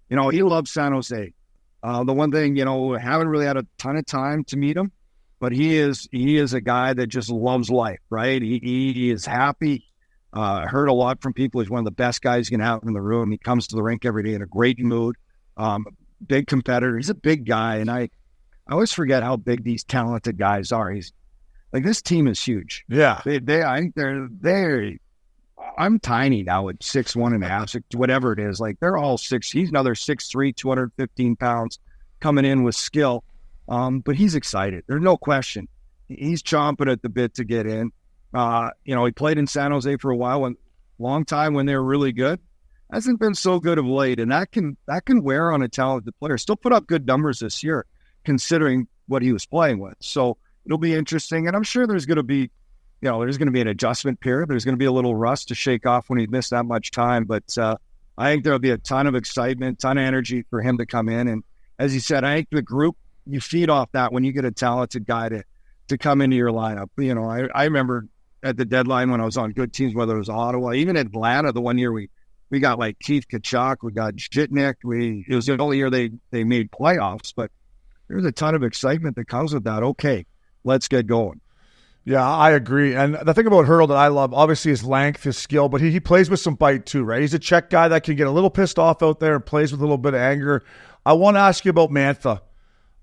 he loves San Jose. The one thing, haven't really had a ton of time to meet him, but he is a guy that just loves life, right? He is happy. Heard a lot from people. He's one of the best guys you can have in the room. He comes to the rink every day in a great mood. Big competitor. He's a big guy, and I always forget how big these talented guys are. He's like, this team is huge. Yeah. I think they're. I'm tiny now at 6'1.5", whatever it is. Like, they're all 6. He's another 6'3", 215 pounds, coming in with skill. But he's excited. There's no question. He's chomping at the bit to get in. He played in San Jose for a while, long time when they were really good. Hasn't been so good of late, and that can wear on a talented player. Still put up good numbers this year, considering what he was playing with. So it'll be interesting, and I'm sure there's going to be, an adjustment period. There's going to be a little rust to shake off when he missed that much time. But I think there'll be a ton of excitement, ton of energy for him to come in. And as you said, I think the group, you feed off that when you get a talented guy to come into your lineup. I remember at the deadline when I was on good teams, whether it was Ottawa, even Atlanta, the one year we got like Keith Tkachuk, we got Jitnik. It was the only year they made playoffs, but there's a ton of excitement that comes with that. Okay, let's get going. Yeah, I agree. And the thing about Hertl that I love, obviously, his length, his skill, but he plays with some bite too, right? He's a check guy that can get a little pissed off out there and plays with a little bit of anger. I want to ask you about Mantha.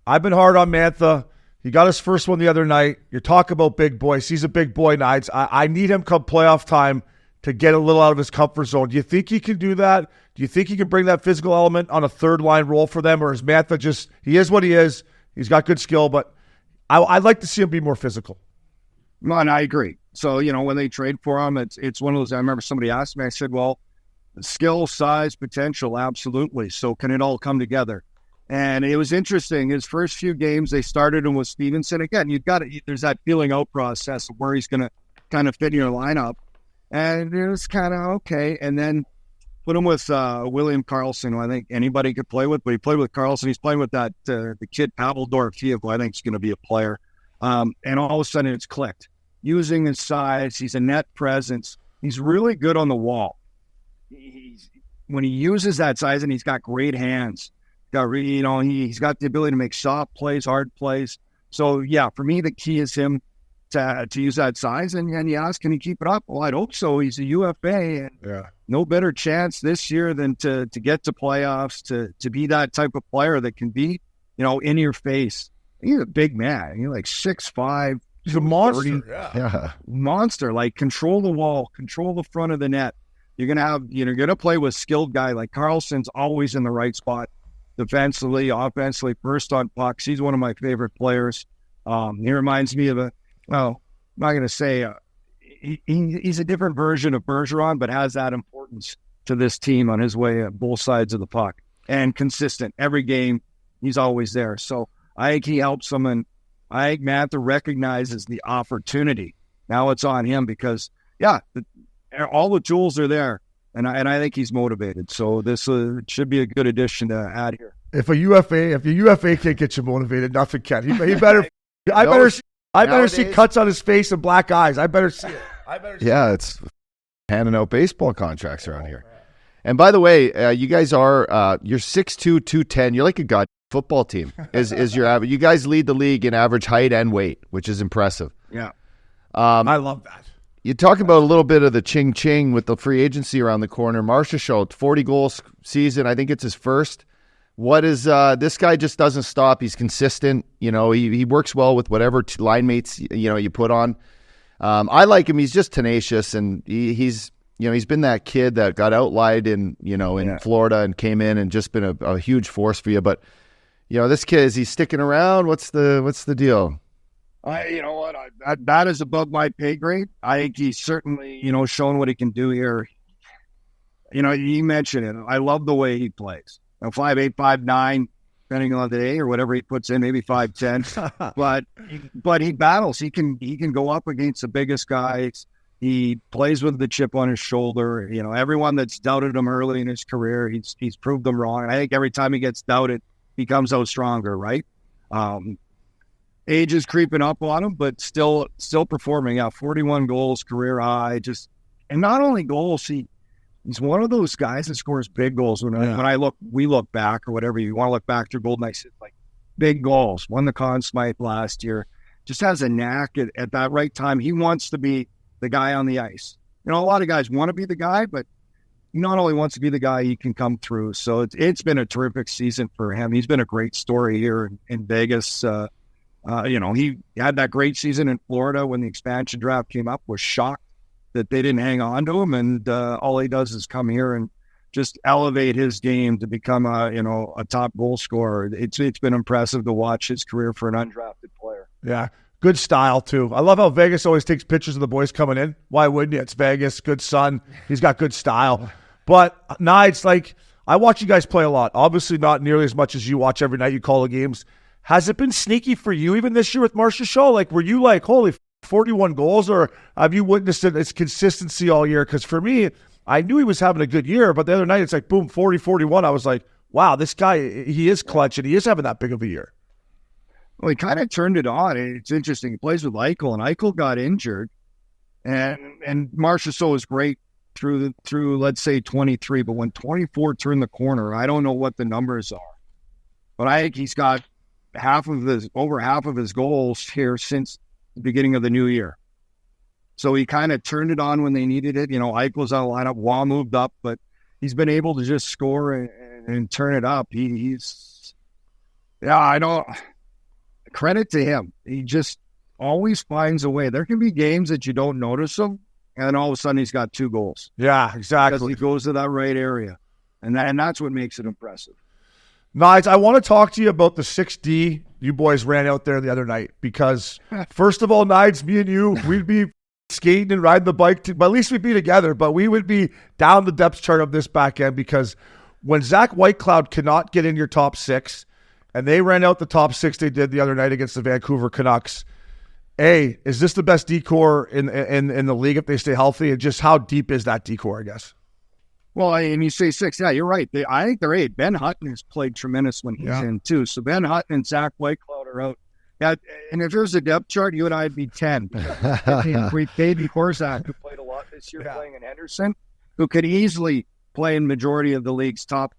I've been hard on Mantha. He got his first one the other night. You talk about big boys. He's a big boy, Knides. I need him come playoff time to get a little out of his comfort zone. Do you think he can do that? Do you think he can bring that physical element on a third-line role for them? Or is Mantha just – he is what he is. He's got good skill, but I'd like to see him be more physical. No, and I agree. So, when they trade for him, it's one of those – I remember somebody asked me, I said, well, skill, size, potential, absolutely. So can it all come together? And it was interesting. His first few games, they started him with Stevenson. Again, there's that feeling out process of where he's going to kind of fit in your lineup. And it was kind of okay. And then put him with William Karlsson, who I think anybody could play with. But he played with Karlsson. He's playing with that the kid Paveldorf, who I think is going to be a player. And all of a sudden it's clicked. Using his size, he's a net presence. He's really good on the wall. When he uses that size, and he's got great hands. He's got the ability to make soft plays, hard plays. So, yeah, for me, the key is him to use that size. And you ask, can he keep it up? Well, I'd hope so. He's a UFA. And no better chance this year than to get to playoffs, to be that type of player that can be, in your face. He's a big man. He's like 6'5". He's a monster. 30, yeah. Monster. Like, control the wall, control the front of the net. You're going to play with skilled guy. Like, Karlsson's always in the right spot. Defensively, offensively, first on pucks. He's one of my favorite players. He reminds me of I'm not going to say he's a different version of Bergeron, but has that importance to this team on his way at both sides of the puck. And consistent. Every game, he's always there. So I think he helps them, and I think Mantha recognizes the opportunity. Now it's on him because, all the tools are there. And I think he's motivated. So this should be a good addition to add here. If a UFA can't get you motivated, nothing can. He better. I better see cuts on his face and black eyes. I better see it. It's handing out baseball contracts around here. And by the way, you guys are you're 6'2", 210. You're like a god football team. Is your average? You guys lead the league in average height and weight, which is impressive. Yeah, I love that. You talk about a little bit of the ching-ching with the free agency around the corner. Marchessault, 40 goals season. I think it's his first. What is this guy just doesn't stop. He's consistent. He works well with whatever line mates, you put on. I like him. He's just tenacious, and he's been that kid that got outlied in Florida and came in and just been a huge force for you. But, this kid, is he sticking around? What's the deal? That is above my pay grade. I think he's certainly, shown what he can do here. You mentioned it. I love the way he plays. 5'8", 5'9", depending on the day or whatever he puts in, maybe 5'10". but he battles. He can go up against the biggest guys. He plays with the chip on his shoulder. Everyone that's doubted him early in his career, he's proved them wrong. And I think every time he gets doubted, he comes out stronger, right? Age is creeping up on him, but still performing. 41 goals, career high. And not only goals, he's one of those guys that scores big goals. When we look back or whatever you want to look back through Golden Knights, like big goals. Won the Conn Smythe last year. Just has a knack at that right time. He wants to be the guy on the ice. a lot of guys want to be the guy, but he not only wants to be the guy, he can come through. So it's been a terrific season for him. He's been a great story here in Vegas. He had that great season in Florida when the expansion draft came up, was shocked that they didn't hang on to him. And all he does is come here and just elevate his game to become a top goal scorer. It's been impressive to watch his career for an undrafted player. Yeah. Good style, too. I love how Vegas always takes pictures of the boys coming in. Why wouldn't you? It's Vegas. Good sun. He's got good style. But, Hnidy, like, I watch you guys play a lot. Obviously not nearly as much as you watch every night you call the games. Has it been sneaky for you even this year with Marchessault? Like, were you like, holy 41 goals, or have you witnessed its consistency all year? Because for me, I knew he was having a good year, but the other night it's like, boom, 40, 41. I was like, wow, this guy, he is clutch, and he is having that big of a year. Well, he kind of turned it on. It's interesting. He plays with Eichel, and Eichel got injured, and Marchessault was great through let's say 23. But when 24 turned the corner, I don't know what the numbers are, but I think he's got over half of his goals here since the beginning of the new year. So he kind of turned it on when they needed it. Eichel's out of the lineup. Waugh moved up, but he's been able to just score and turn it up. I don't. Credit to him. He just always finds a way. There can be games that you don't notice him, and then all of a sudden he's got 2 goals. Yeah, exactly. Because he goes to that right area, and that's what makes it impressive. Hnidy, I want to talk to you about the 6D you boys ran out there the other night, because first of all, Hnidy, me and you, we'd be skating and riding the bike, but at least we'd be together, but we would be down the depth chart of this back end, because when Zach Whitecloud cannot get in your top 6, and they ran out the top 6 they did the other night against the Vancouver Canucks, is this the best decor in the league if they stay healthy? And just how deep is that decor, I guess? Well, and you say 6, yeah, you're right. I think they're 8. Ben Hutton has played tremendous when he's in, too. So Ben Hutton and Zach Whitecloud are out. Yeah, and if there's a depth chart, you and I would be 10. We paid before Zach, who played a lot this year playing in Henderson, who could easily play in majority of the league's top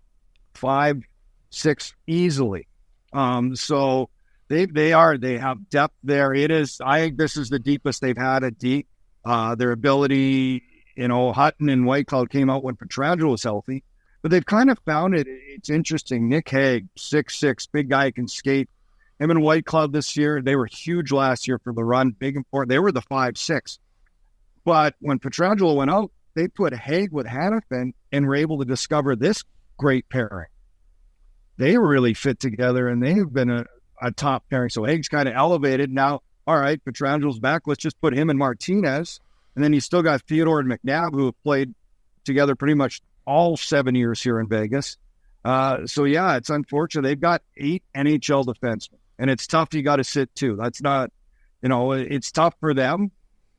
5, 6 easily. So they have depth there. I think this is the deepest they've had at deep. Their ability, Hutton and Whitecloud came out when Pietrangelo was healthy, but they've kind of found it. It's interesting. Nick Hague, 6'6", big guy, can skate. Him and Whitecloud this year, they were huge last year for the run, big important. They were the 5'6". But when Pietrangelo went out, they put Hague with Hanifin and were able to discover this great pairing. They were really fit together, and they have been a top pairing. So Hague's kind of elevated now. All right, Pietrangelo's back. Let's just put him and Martinez. And then you still got Theodore and McNabb, who have played together pretty much all 7 years here in Vegas. So, yeah, it's unfortunate. They've got 8 NHL defensemen, and it's tough. You got to sit 2. That's not, it's tough for them.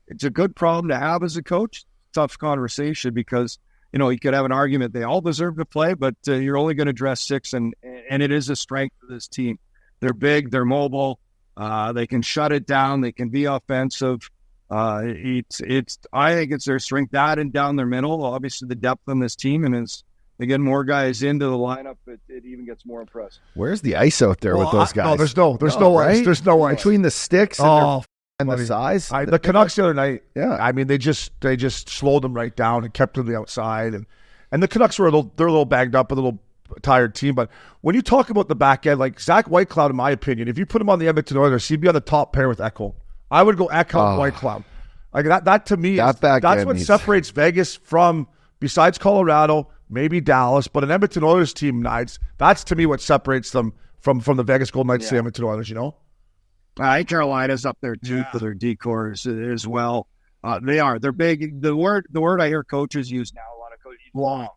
It's a good problem to have as a coach. Tough conversation because, you could have an argument. They all deserve to play, but you're only going to dress 6, and it is a strength of this team. They're big. They're mobile. They can shut it down. They can be offensive. I think it's their strength, that and down their middle. Obviously, the depth on this team, and as they get more guys into the lineup, it even gets more impressive. Where's the ice out there with those guys? No, there's no ice. There's no ice between the sticks and the size. The Canucks the other night, I mean, they just slowed them right down and kept them to the outside, and the Canucks they're a little banged up, a little tired team. But when you talk about the back end, like Zach Whitecloud, in my opinion, if you put him on the Edmonton Oilers, he'd be on the top pair with Eichel. I would go Eichel and Whitecloud. Like that to me, that's what separates Vegas from, besides Colorado, maybe Dallas, but an Edmonton Oilers team, that's to me what separates them from the Vegas Golden Knights to the Edmonton Oilers, I think Carolina's up there too for their decors as well. They're big. The word I hear coaches use now, a lot of coaches,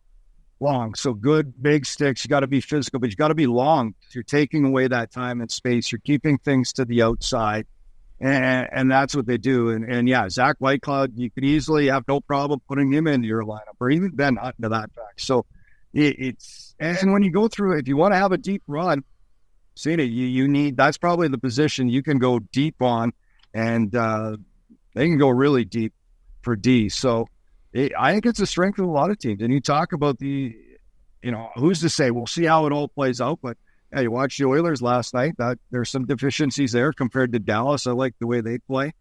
long. So good, big sticks. You got to be physical, but you got to be long. You're taking away that time and space. You're keeping things to the outside. And that's what they do. And Zach Whitecloud, you could easily have no problem putting him into your lineup, or even Ben Hutton to that fact. So and when you go through, if you want to have a deep run, you need, that's probably the position you can go deep on, and they can go really deep for D. So I think it's a strength of a lot of teams. And you talk about who's to say? We'll see how it all plays out, but you watched the Oilers last night. That there's some deficiencies there compared to Dallas. I like the way they play.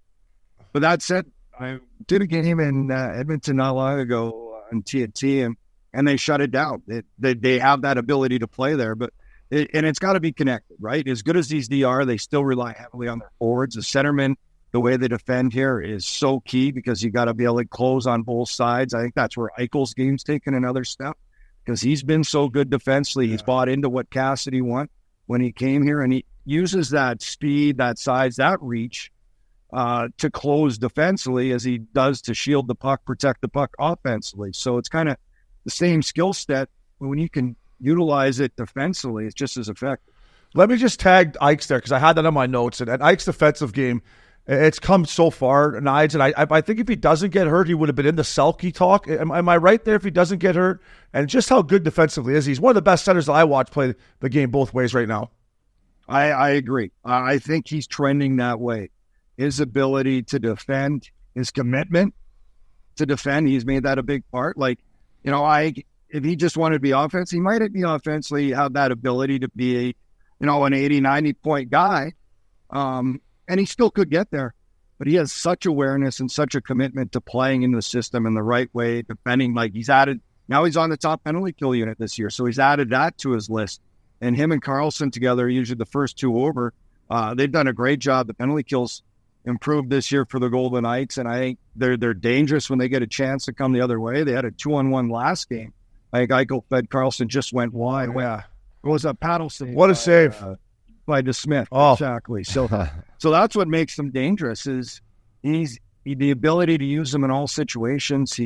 But that said, I did a game in Edmonton not long ago on TNT, and they shut it down. They have that ability to play there, but it's got to be connected, right? As good as these D are, they still rely heavily on their forwards. The centermen, the way they defend here is so key because you got to be able to close on both sides. I think that's where Eichel's game's taken another step because he's been so good defensively. He's bought into what Cassidy wants when he came here, and he uses that speed, that size, that reach to close defensively as he does to shield the puck, protect the puck offensively. So it's kind of the same skill set, but when you can utilize it defensively, it's just as effective. Let me just tag Ike's there because I had that on my notes. And Ike's defensive game, it's come so far, Nides, and I think if he doesn't get hurt, he would have been in the Selke talk. Am I right there if he doesn't get hurt? And just how good defensively is he? He's one of the best centers that I watch play the game both ways right now. I agree. I think he's trending that way. His ability to defend, his commitment to defend, he's made that a big part. Like, if he just wanted to be offense, he might be offensively have that ability to be, an 80, 90-point guy. And he still could get there. But he has such awareness and such a commitment to playing in the system in the right way, defending. Like he's on the top penalty kill unit this year. So he's added that to his list. And him and Carlson together, usually the first two over, they've done a great job. The penalty kills improved this year for the Golden Knights, and I think they're dangerous when they get a chance to come the other way. They had a 2-on-1 last game. I think Eichel fed Carlson just went wide. Yeah. It was a paddle save. What a save. By DeSmith. Oh. Exactly. So that's what makes them dangerous is he's the ability to use them in all situations.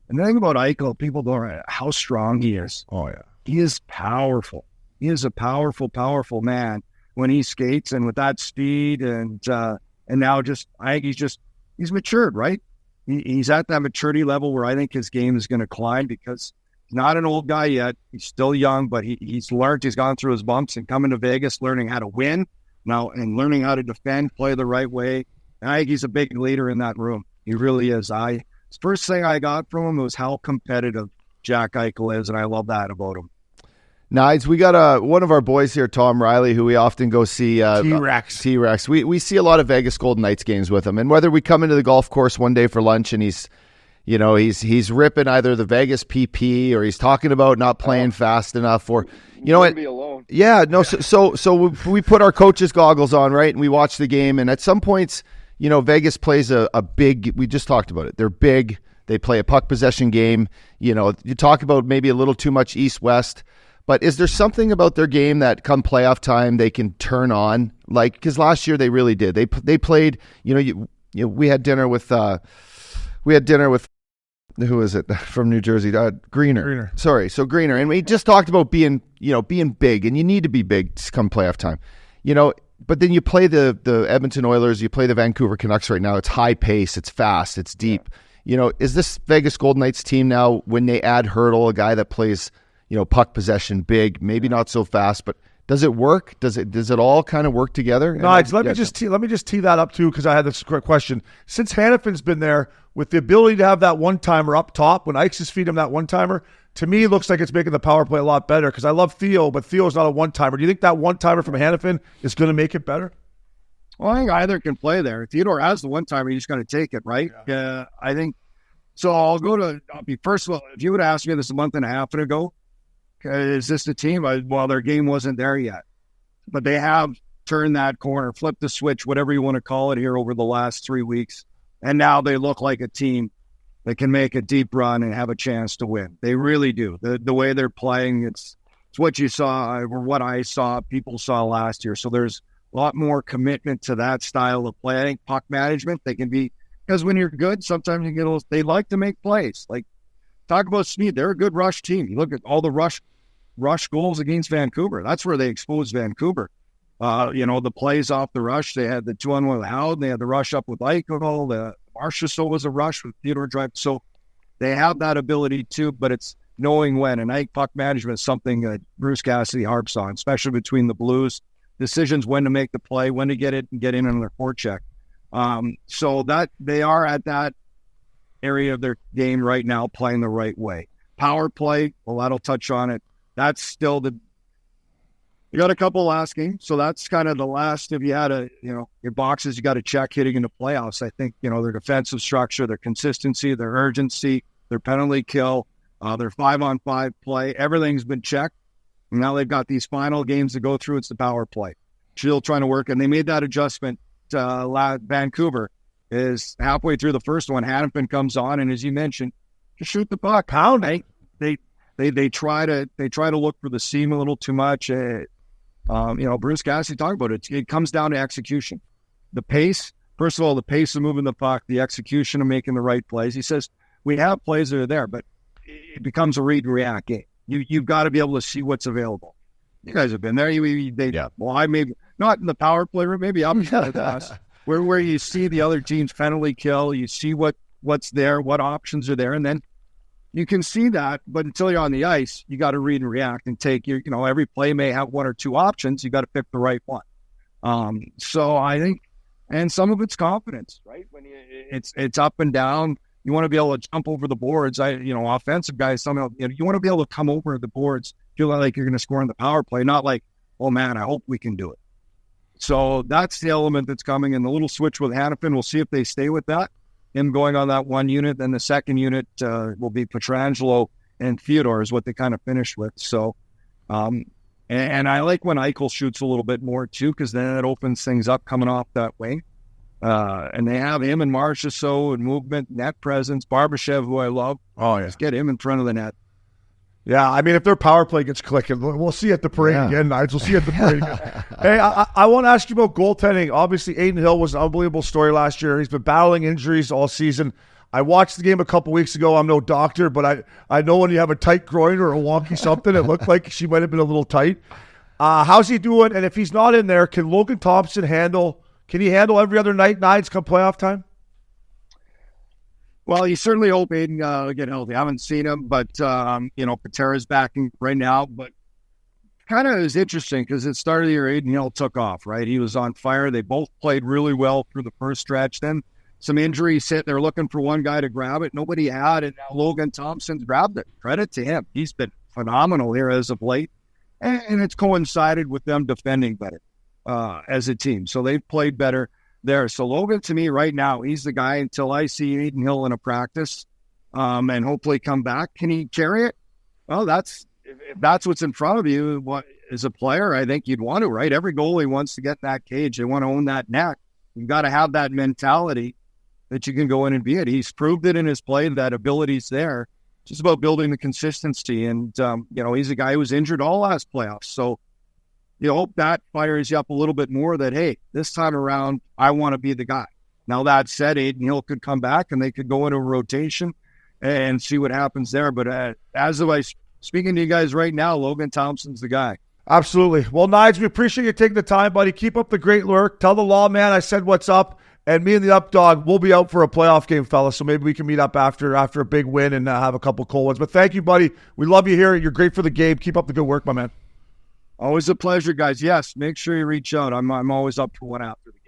And the thing about Eichel, people don't know how strong he is. Oh, yeah. He is powerful. He is a powerful, powerful man when he skates and with that speed and now I think he's matured, right? He's at that maturity level where I think his game is going to climb because he's not an old guy yet. He's still young, but he's learned, he's gone through his bumps and coming to Vegas, learning how to win now and learning how to defend, play the right way. And I think he's a big leader in that room. He really is. First thing I got from him was how competitive Jack Eichel is, and I love that about him. Nides, we got one of our boys here, Tom Riley, who we often go see. T-Rex. We see a lot of Vegas Golden Knights games with him, and whether we come into the golf course one day for lunch and he's ripping either the Vegas PP or he's talking about not playing fast enough, or be alone. Yeah, no. So we put our coaches' goggles on, right, and we watch the game, and at some points, Vegas plays a big. We just talked about it. They're big. They play a puck possession game. You talk about maybe a little too much east-west. But is there something about their game that come playoff time they can turn on? Like, because last year they really did. They played. We had dinner with who is it from New Jersey? Greener. Sorry, so Greener, and we just talked about being big, and you need to be big to come playoff time. But then you play the Edmonton Oilers, you play the Vancouver Canucks right now. It's high pace, it's fast, it's deep. Is this Vegas Golden Knights team now when they add Hertl, a guy that plays puck possession, big, maybe not so fast, but does it work? Does it all kind of work together? No, let me just tee that up too, because I had this question. Since Hannafin's been there with the ability to have that one-timer up top, when Ike's feed him that one-timer, to me it looks like it's making the power play a lot better because I love Theo, but Theo's not a one-timer. Do you think that one-timer from Hannafin is going to make it better? Well, I think either can play there. Theodore has the one-timer, you just got to take it, right? Yeah. I think so. I'll be first of all, if you would have asked me this a month and a half ago, is this the team? Well, their game wasn't there yet. But they have turned that corner, flipped the switch, whatever you want to call it here over the last 3 weeks. And now they look like a team that can make a deep run and have a chance to win. They really do. The way they're playing, it's what you saw or what I saw, people saw last year. So there's a lot more commitment to that style of play. I think puck management, they can be, because when you're good, sometimes they like to make plays. Like, talk about speed. They're a good rush team. You look at all the rush goals against Vancouver. That's where they exposed Vancouver. The plays off the rush. They had the 2-on-1 with Howden. They had the rush up with Eichel. The Marchessault was a rush with Theodore Drive. So they have that ability too, but it's knowing when. And I think puck management is something that Bruce Cassidy harps on, especially between the Blues. Decisions when to make the play, when to get it and get in on their forecheck. So that they are at that area of their game right now, playing the right way. Power play, well, that'll touch on it. That's still You got a couple last games, so that's kind of the last. If you had your boxes, you got to check hitting into playoffs. I think, their defensive structure, their consistency, their urgency, their penalty kill, their 5-on-5 play, everything's been checked. And now they've got these final games to go through. It's the power play. Still trying to work, and they made that adjustment. Vancouver is halfway through the first one. Hannafin comes on, and as you mentioned, just shoot the puck. Pound. They try to look for the seam a little too much. Bruce Cassidy talked about it. It comes down to execution. The pace, first of all, the pace of moving the puck, the execution of making the right plays. He says, we have plays that are there, but it becomes a read and react game. You've got to be able to see what's available. You guys have been there. Well, I maybe not in the power play room, maybe up with us, where you see the other team's penalty kill, you see what's there, what options are there, and then you can see that, but until you're on the ice, you got to read and react and take every play may have one or two options. You got to pick the right one. So I think, and some of it's confidence, right? When it's up and down, you want to be able to jump over the boards. Offensive guys, somehow, you want to be able to come over the boards, feel like you're going to score on the power play, not like, oh man, I hope we can do it. So that's the element that's coming. And the little switch with Hannafin, we'll see if they stay with that. Him going on that one unit, then the second unit will be Pietrangelo and Theodore is what they kind of finished with. So, and I like when Eichel shoots a little bit more too, because then it opens things up coming off that wing. And they have him and Marchessault and movement, net presence, Barbashev, who I love. Oh, yeah. Just get him in front of the net. Yeah, I mean, if their power play gets clicking, we'll see at the parade again, Nides. We'll see at the parade again. Hey, I want to ask you about goaltending. Obviously, Adin Hill was an unbelievable story last year. He's been battling injuries all season. I watched the game a couple weeks ago. I'm no doctor, but I know when you have a tight groin or a wonky something, it looked like she might have been a little tight. How's he doing? And if he's not in there, can Logan Thompson handle every other night, Nides, come playoff time? Well, you certainly hope Aiden will get healthy. I haven't seen him, but, Patera's backing right now. But kind of is interesting because at the start of the year, Adin Hill took off, right? He was on fire. They both played really well through the first stretch. Then some injuries hit. They're looking for one guy to grab it. Nobody had, and now Logan Thompson's grabbed it. Credit to him. He's been phenomenal here as of late. And it's coincided with them defending better as a team. So they've played better there. So Logan, to me right now, he's the guy until I see Adin Hill in a practice and hopefully come back. Can he carry it? Well, if that's what's in front of you, what as a player, I think you'd want to, right? Every goalie wants to get in that cage. They want to own that net. You've got to have that mentality that you can go in and be it. He's proved it in his play, that ability's there. It's just about building the consistency. And, he's a guy who was injured all last playoffs. So, you hope that fires you up a little bit more that, hey, this time around, I want to be the guy. Now, that said, Adin Hill could come back and they could go into a rotation and see what happens there. But as of speaking to you guys right now, Logan Thompson's the guy. Absolutely. Well, Nides, we appreciate you taking the time, buddy. Keep up the great work. Tell the Lawman I said what's up. And me and the Updogg, we'll be out for a playoff game, fellas. So maybe we can meet up after a big win and have a couple cold ones. But thank you, buddy. We love you here. You're great for the game. Keep up the good work, my man. Always a pleasure, guys. Yes, make sure you reach out. I'm always up for one after the game.